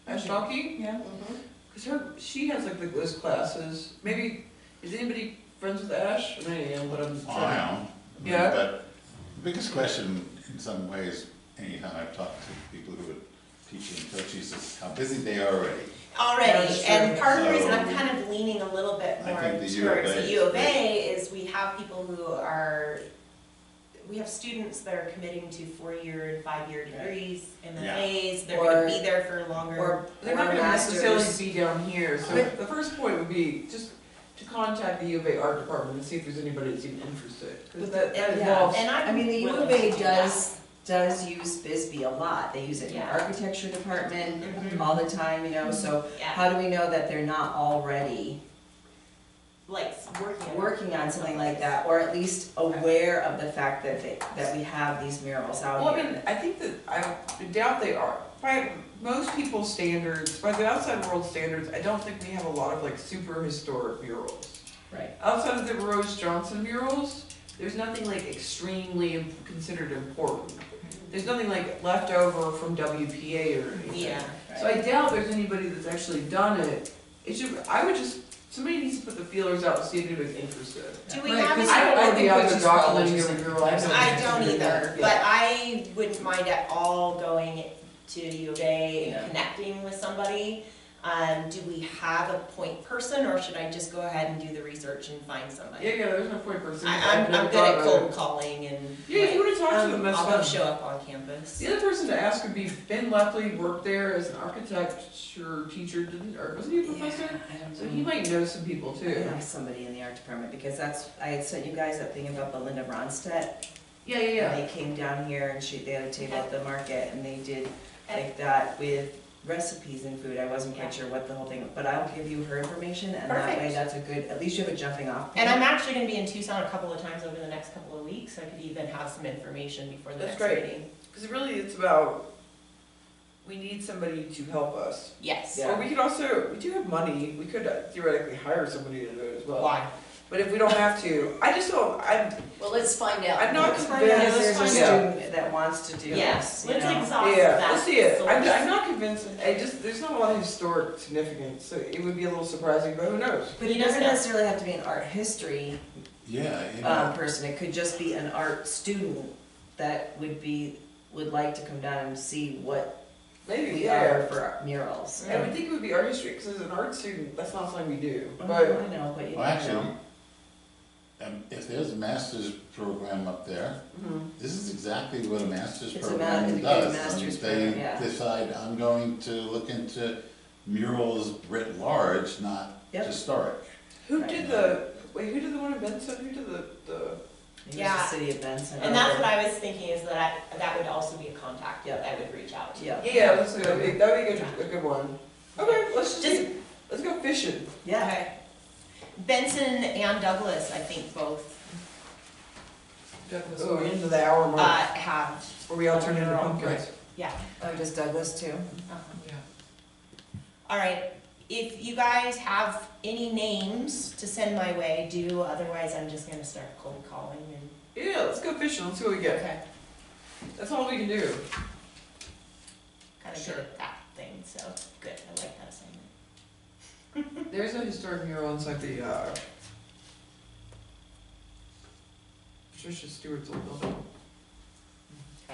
Speaker 2: Ash Donkey?
Speaker 7: Yeah.
Speaker 8: Mhm.
Speaker 2: Cause she has like those classes, maybe, is anybody friends with Ash? I mean, I am, but I'm
Speaker 3: I
Speaker 2: trying.
Speaker 3: am.
Speaker 2: Yeah.
Speaker 3: But the biggest question in some ways, anytime I've talked to people who are teaching coaches, is how busy they are already.
Speaker 5: Already,
Speaker 6: That's
Speaker 5: and
Speaker 6: true.
Speaker 5: part of the reason I'm
Speaker 3: So,
Speaker 5: kind of leaning a little bit
Speaker 3: I
Speaker 5: more
Speaker 3: think
Speaker 5: towards
Speaker 3: the U of A
Speaker 5: the
Speaker 3: is
Speaker 5: U of
Speaker 3: great.
Speaker 5: A is we have people who are, we have students that are committing to 4-year and 5-year degrees, MFAs, they're
Speaker 6: Or-
Speaker 5: gonna be there for longer.
Speaker 6: Or
Speaker 2: They're not gonna
Speaker 6: masters.
Speaker 2: necessarily be down here, so
Speaker 6: But-
Speaker 2: the first point would be just to contact the U of A art department and see if there's anybody that's even interested. Cause that
Speaker 6: Yeah.
Speaker 2: involves,
Speaker 5: And
Speaker 6: I mean, the U
Speaker 5: willing
Speaker 6: of
Speaker 5: to
Speaker 6: A
Speaker 5: do that.
Speaker 6: does use Bisbee a lot, they use it in the
Speaker 5: Yeah.
Speaker 6: architecture department
Speaker 5: Mhm.
Speaker 6: all the time, you know, so
Speaker 5: Yeah,
Speaker 6: how do we know that they're not already
Speaker 5: like working.
Speaker 6: working on something like that, or at least aware of the fact that we have these murals out
Speaker 2: well, I
Speaker 6: here?
Speaker 2: mean, I think that, I doubt they are. By most people's standards, by the outside world standards, I don't think we have a lot of like super historic murals.
Speaker 6: Right.
Speaker 2: Outside of the Rose Johnson murals, there's nothing like extremely considered important. There's nothing like left over from WPA or anything.
Speaker 5: Yeah,
Speaker 2: So I doubt there's anybody that's actually done it. It should, I would just, somebody needs to put the feelers out and see if anybody's interested.
Speaker 5: do we
Speaker 7: Right,
Speaker 5: have
Speaker 7: 'cause
Speaker 5: any?
Speaker 2: I don't know the
Speaker 7: think
Speaker 2: odds of
Speaker 7: Coach's College
Speaker 2: documenting
Speaker 7: is
Speaker 2: every
Speaker 7: like-
Speaker 2: mural. have no
Speaker 5: I
Speaker 2: interest
Speaker 5: don't
Speaker 2: in
Speaker 5: either,
Speaker 2: that.
Speaker 5: but I wouldn't mind at all going to U of A
Speaker 6: Yeah.
Speaker 5: and connecting with somebody. Do we have a point person, or should I just go ahead and do the research and find somebody?
Speaker 2: Yeah, there's no point person.
Speaker 5: I'm good at cold calling and.
Speaker 2: Yeah, if you wanna talk to them, that's
Speaker 5: I'll go
Speaker 2: fine.
Speaker 5: show up on campus.
Speaker 2: The other person to ask would be Ben Lefley, worked there as an architecture teacher, didn't, or wasn't he a professor?
Speaker 6: I don't
Speaker 2: So
Speaker 6: know.
Speaker 2: he might know some people
Speaker 6: I
Speaker 2: too.
Speaker 6: know somebody in the art department, because I had sent you guys that thing about Belinda Ronstadt.
Speaker 2: Yeah, yeah, yeah.
Speaker 6: And they came down here and they had a table at the market, and they did like that with recipes and food. I wasn't
Speaker 5: Yeah.
Speaker 6: quite sure what the whole thing, but I'll give you her information, and that way
Speaker 5: Perfect.
Speaker 6: that's a good, at least you have a jumping off point.
Speaker 5: And I'm actually gonna be in Tucson a couple of times over the next couple of weeks, so I could even have some information before the
Speaker 2: That's
Speaker 5: next
Speaker 2: great.
Speaker 5: meeting.
Speaker 2: Cause really it's about, we need somebody to help us.
Speaker 5: Yes.
Speaker 6: Yeah.
Speaker 2: Or we could also, we do have money, we could theoretically hire somebody to do it as well.
Speaker 5: Why?
Speaker 2: But if we don't have to, I just don't,
Speaker 8: Well, let's find out.
Speaker 2: I'm not
Speaker 6: Let's
Speaker 2: convinced.
Speaker 6: find out if there's a
Speaker 2: Yeah.
Speaker 6: student that wants to do
Speaker 5: Yes,
Speaker 6: this, you
Speaker 5: let's
Speaker 6: know?
Speaker 5: exhaust
Speaker 2: Yeah,
Speaker 5: that.
Speaker 2: let's see it. I'm
Speaker 5: source.
Speaker 2: not convinced, there's not a lot of historic significance, so it would be a little surprising, but who knows?
Speaker 6: But it
Speaker 5: You just
Speaker 6: doesn't
Speaker 5: know.
Speaker 6: necessarily have to be an art history
Speaker 3: Yeah, you know,
Speaker 6: person, it could just be an art student that would like to come down and see what
Speaker 2: Maybe,
Speaker 6: we
Speaker 2: yeah.
Speaker 6: are for murals.
Speaker 2: I would think it would be art history, because as an art student, that's not something we do,
Speaker 6: Oh,
Speaker 2: but,
Speaker 6: I know, but you
Speaker 3: well,
Speaker 6: never
Speaker 3: actually,
Speaker 6: know.
Speaker 3: if there's a master's program up there, this is exactly what a master's
Speaker 6: It's a
Speaker 3: program
Speaker 6: it's a
Speaker 3: does.
Speaker 6: good master's
Speaker 3: They
Speaker 6: program, yeah.
Speaker 3: decide, I'm going to look into murals writ large, not
Speaker 6: Yep.
Speaker 3: historic.
Speaker 2: who
Speaker 6: Right.
Speaker 2: did the one in Benson, who did the,
Speaker 6: It was
Speaker 5: Yeah.
Speaker 6: the city of Benson.
Speaker 5: And that's what I was thinking, is that that would also be a contact
Speaker 6: Yeah.
Speaker 5: that I would reach out to.
Speaker 6: Yeah,
Speaker 2: yeah, that'd be a good one. Okay, let's let's go fishing.
Speaker 6: yeah.
Speaker 5: Okay. Benson and Douglas, I think both,
Speaker 2: Oh, into the hour mark,
Speaker 5: have.
Speaker 2: where we all turn into
Speaker 5: They're all
Speaker 2: pumpkins.
Speaker 5: Yeah.
Speaker 6: Oh, does Douglas too?
Speaker 5: Uh-huh. All right, if you guys have any names to send my way, do, otherwise I'm just gonna start cold calling and.
Speaker 2: Yeah, let's go fishing, let's see what we get.
Speaker 5: Okay.
Speaker 2: That's all we can do.
Speaker 5: Kinda
Speaker 2: Sure.
Speaker 5: good at that thing, so, good, I like that assignment.
Speaker 2: There's a historic mural inside the, Patricia Stewart's old building.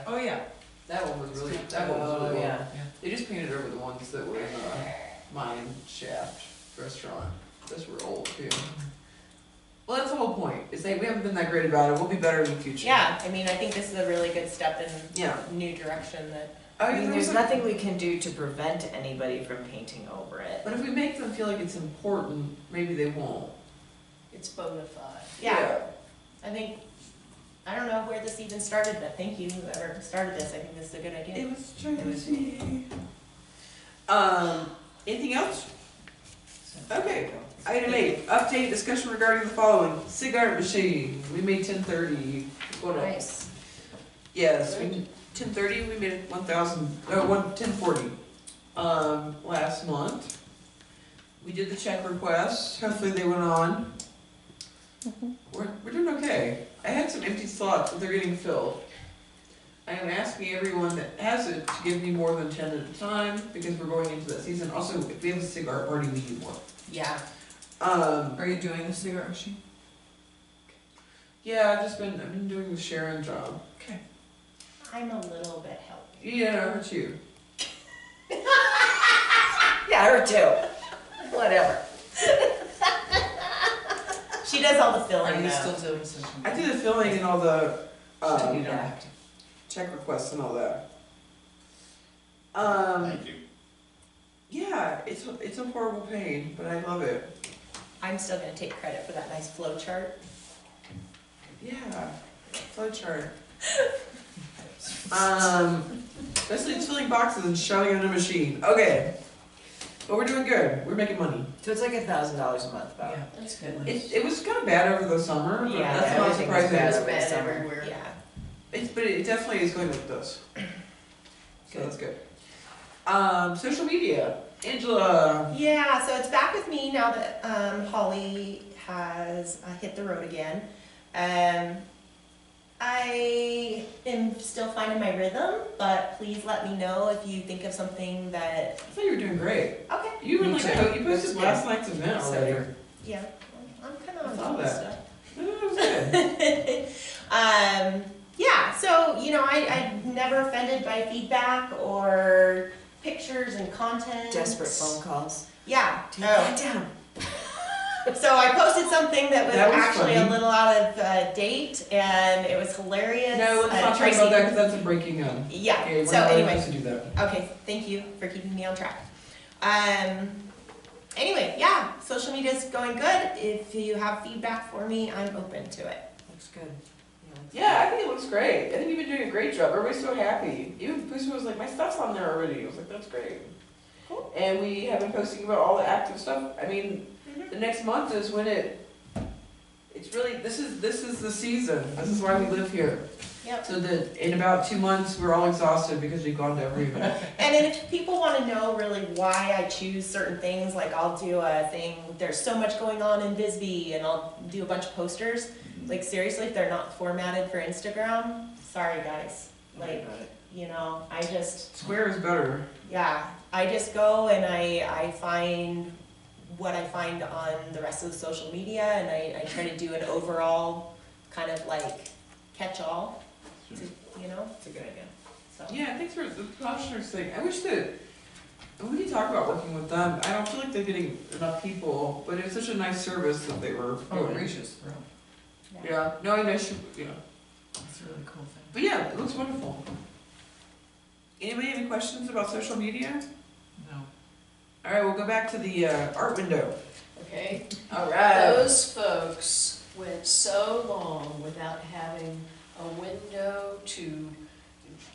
Speaker 7: Oh, yeah.
Speaker 2: That one was really, that one was
Speaker 6: Oh,
Speaker 2: really
Speaker 6: yeah.
Speaker 2: well. They just painted over the ones that were in the Mine Shaft restaurant. Those were old too. Well, that's the whole point, is that we haven't been that great about it, we'll be better in the future.
Speaker 5: Yeah, I mean, I think this is a really good step in
Speaker 2: Yeah.
Speaker 5: new direction that,
Speaker 2: I
Speaker 6: I mean,
Speaker 2: mean,
Speaker 6: there's
Speaker 2: there's
Speaker 6: nothing we can do to prevent anybody from painting over it.
Speaker 2: But if we make them feel like it's important, maybe they won't.
Speaker 8: It's bona fide.
Speaker 5: yeah, I think, I don't know where this even started, but thank you, whoever started this, I think this is a good idea.
Speaker 2: It was Tracy. Anything else? Okay. Item 8, update discussion regarding the following. Cigarette machine, we made 1030. What else?
Speaker 5: Nice.
Speaker 2: Yes, we, 1030, we made it 1040. Last month. We did the check requests, hopefully they went on. We're doing okay. I had some empty slots, but they're getting filled. I am asking everyone that has it to give me more than 10 at a time, because we're going into that season. Also, if we have a cigar party, we need more.
Speaker 5: Yeah,
Speaker 7: Are you doing the cigarette machine?
Speaker 2: Yeah, I've been doing the Sharon job.
Speaker 7: Okay.
Speaker 5: I'm a little bit helpy.
Speaker 2: Yeah, aren't you?
Speaker 6: Yeah, her too. Whatever.
Speaker 5: She does all the filling
Speaker 7: Are you
Speaker 5: though.
Speaker 7: still doing social
Speaker 2: I
Speaker 7: media?
Speaker 2: do the filling and all the,
Speaker 7: You don't
Speaker 6: yeah.
Speaker 7: have to.
Speaker 2: check requests and all that.
Speaker 3: Thank you.
Speaker 2: Yeah, it's a horrible pain, but I love it.
Speaker 5: I'm still gonna take credit for that nice flow chart.
Speaker 2: Yeah, flow chart. Basically just filling boxes and shoving it in a machine. Okay. But we're doing good. We're making money.
Speaker 6: So it's like $1,000 a month about.
Speaker 7: Yeah.
Speaker 8: That's good.
Speaker 2: It was kind of bad over the summer, but
Speaker 6: Yeah,
Speaker 2: that's not
Speaker 6: everything was
Speaker 2: surprising.
Speaker 6: bad
Speaker 8: It's
Speaker 6: over the
Speaker 8: bad
Speaker 6: summer.
Speaker 8: everywhere.
Speaker 5: Yeah.
Speaker 2: But it definitely is going with this. So that's good. Social media. Angela.
Speaker 5: Yeah, so it's back with me now that Holly has hit the road again. I am still finding my rhythm, but please let me know if you think of something that.
Speaker 2: I thought you were doing great.
Speaker 5: Okay.
Speaker 2: You were
Speaker 6: Me
Speaker 2: like,
Speaker 6: too.
Speaker 2: you posted
Speaker 6: That's
Speaker 2: last night's event already.
Speaker 5: Yeah, I'm kind of
Speaker 2: I
Speaker 5: on
Speaker 2: saw
Speaker 5: top of
Speaker 2: that.
Speaker 5: stuff.
Speaker 2: No, it was good.
Speaker 5: Yeah, so, you know, I never offended by feedback or pictures and content.
Speaker 6: Desperate phone calls.
Speaker 5: Yeah.
Speaker 6: Take that down.
Speaker 5: So I posted something that was,
Speaker 2: That was
Speaker 5: actually
Speaker 2: funny.
Speaker 5: a little out of date, and it was hilarious.
Speaker 2: No, let's not talk
Speaker 5: Tracy-
Speaker 2: about that because that's a breaking gun.
Speaker 5: Yeah,
Speaker 2: Okay, we're
Speaker 5: so
Speaker 2: not
Speaker 5: anyway,
Speaker 2: supposed to do that.
Speaker 5: okay, thank you for keeping me on track. Anyway, yeah, social media's going good. If you have feedback for me, I'm open to it.
Speaker 6: Looks good.
Speaker 2: Yeah, I think it looks great. I think you've been doing a great job. Everybody's so happy. Even Pussy was like, my stuff's on there already. I was like, that's great.
Speaker 5: Cool.
Speaker 2: And we have been posting about all the active stuff. I mean, the next month is when it's really, this is the season. This is why we live here.
Speaker 5: Yep.
Speaker 2: So that in about 2 months, we're all exhausted because we've gone to every event.
Speaker 5: And then if people want to know really why I choose certain things, like I'll do a thing, there's so much going on in Bisbee, and I'll do a bunch of posters. Like seriously, if they're not formatted for Instagram, sorry guys. Like, you know, I just,
Speaker 2: Square is better.
Speaker 5: yeah, I just go and I find what I find on the rest of the social media, and I try to do an overall kind of like catch-all, you know, it's a good idea, so.
Speaker 2: Yeah, thanks for the commissioners thing. I wish that, and we can talk about working with them. I don't feel like they're getting enough people, but it's such a nice service that they were
Speaker 7: Oh,
Speaker 2: doing.
Speaker 7: it reaches through.
Speaker 2: Yeah, no, I know, yeah.
Speaker 7: That's a really cool thing.
Speaker 2: But yeah, it looks wonderful. Anybody have any questions about social media?
Speaker 7: No.
Speaker 2: All right, we'll go back to the art window.
Speaker 8: Okay,
Speaker 2: All right.
Speaker 8: those folks went so long without having a window to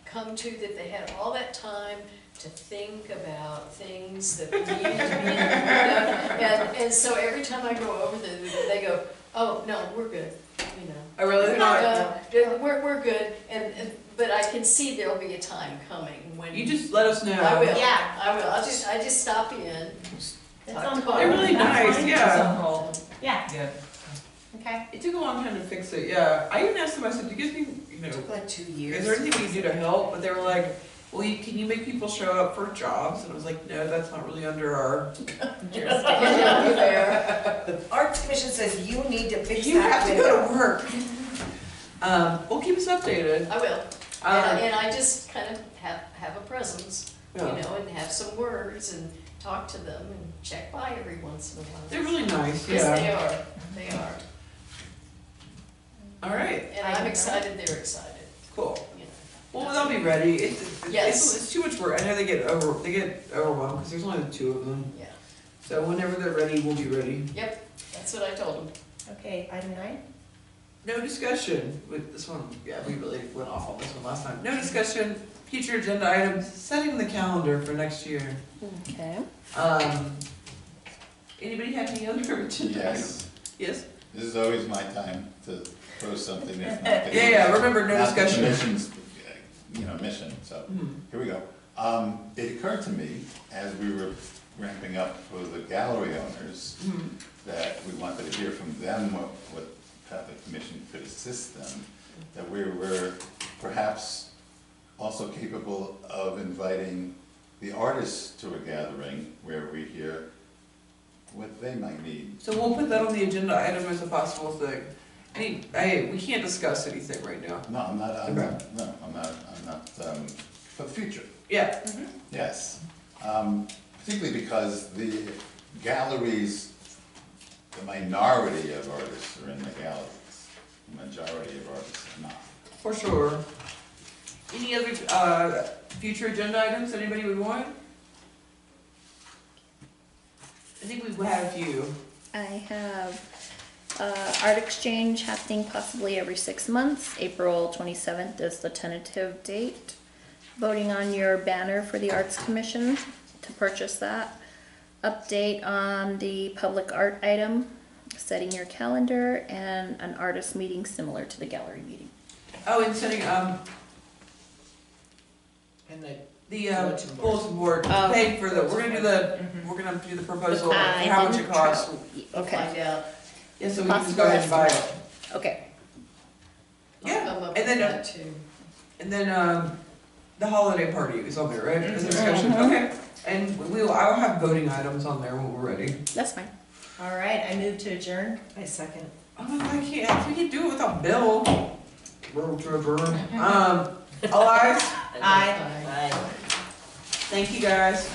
Speaker 8: come to, that they had all that time to think about things that needed to be in the window. And so every time I go over there, they go, oh, no, we're good, you know.
Speaker 2: I really
Speaker 8: We're
Speaker 2: not.
Speaker 8: we're good, But I can see there'll be a time coming when.
Speaker 2: You just let us know.
Speaker 8: I will,
Speaker 5: Yeah.
Speaker 8: I will, I just stop in.
Speaker 5: It's
Speaker 8: Talk
Speaker 5: on
Speaker 8: to
Speaker 5: hold.
Speaker 2: They're really nice,
Speaker 7: It's
Speaker 2: yeah.
Speaker 7: on hold.
Speaker 5: Yeah,
Speaker 7: Good.
Speaker 5: okay.
Speaker 2: It took a long time to fix it, yeah. I even asked them, I said, do you guys think, you know,
Speaker 6: It took like 2 years.
Speaker 2: is there anything we can do to help? But they were like, well, can you make people show up for jobs? And I was like, no, that's not really under our.
Speaker 8: There.
Speaker 6: The Arts Commission says you need to fix
Speaker 2: You have
Speaker 6: that
Speaker 2: to
Speaker 6: window.
Speaker 2: go to work. Well, keep us updated.
Speaker 8: I will,
Speaker 2: Um,
Speaker 8: and I just kind of have a presence, you
Speaker 2: yeah.
Speaker 8: know, and have some words and talk to them and check by every once in a while.
Speaker 2: They're really nice,
Speaker 8: Yes,
Speaker 2: yeah.
Speaker 8: they are,
Speaker 2: All right,
Speaker 8: and I'm excited, they're excited,
Speaker 2: cool.
Speaker 8: you know.
Speaker 2: Well, they'll be ready.
Speaker 8: Yes.
Speaker 2: It's too much work. I know they get overwhelmed because there's only the two of them.
Speaker 8: Yeah,
Speaker 2: So whenever they're ready, we'll be ready.
Speaker 8: that's what I told them.
Speaker 5: Okay, item 9?
Speaker 2: No discussion with this one. Yeah, we really went off on this one last time. No discussion. Future agenda items. Setting the calendar for next year.
Speaker 1: Okay.
Speaker 2: Anybody have any other agenda items?
Speaker 3: Yes,
Speaker 2: Yes.
Speaker 3: this is always my time to post something, if not the.
Speaker 2: Yeah. Remember, no
Speaker 3: not the
Speaker 2: discussion.
Speaker 3: commission's, mission, so.
Speaker 2: Mhm.
Speaker 3: Here we go. It occurred to me, as we were ramping up for the gallery owners,
Speaker 2: Mhm.
Speaker 3: that we wanted to hear from them how the commission could assist them, that we were perhaps also capable of inviting the artists to a gathering where we hear what they might need.
Speaker 2: So we'll put that on the agenda item as a possible thing. We can't discuss anything right now.
Speaker 3: No, I'm not,
Speaker 2: Okay.
Speaker 3: for the future.
Speaker 2: Yeah.
Speaker 3: Yes, particularly because the galleries, the minority of artists are in the galleries, the majority of artists are not.
Speaker 2: For sure. Any other, future agenda items anybody would want? I think we've had a few.
Speaker 1: I have art exchange happening possibly every 6 months. April 27th is the tentative date. Voting on your banner for the Arts Commission to purchase that. Update on the public art item, setting your calendar, and an artist meeting similar to the gallery meeting.
Speaker 2: Oh, and setting,
Speaker 6: And
Speaker 2: the bulletin board,
Speaker 1: Oh.
Speaker 2: paid for we're gonna do the proposal for
Speaker 1: I
Speaker 2: how much it
Speaker 1: didn't
Speaker 2: costs.
Speaker 1: Okay,
Speaker 8: Find out.
Speaker 2: Yeah, so we can just go ahead and buy it.
Speaker 1: okay.
Speaker 8: I'll
Speaker 2: Yeah,
Speaker 8: come up
Speaker 2: and
Speaker 8: with
Speaker 2: then,
Speaker 8: that too.
Speaker 2: And then, the holiday party is on there, right? As a
Speaker 5: Mhm.
Speaker 2: discussion, okay. And I will have voting items on there when we're ready.
Speaker 1: That's fine.
Speaker 5: All right, I move to adjourn.
Speaker 6: I second.
Speaker 2: Oh, we can't do it without Bill. Roll to adjourn. Alive?
Speaker 5: Aye.
Speaker 6: Bye.
Speaker 2: Thank you, guys.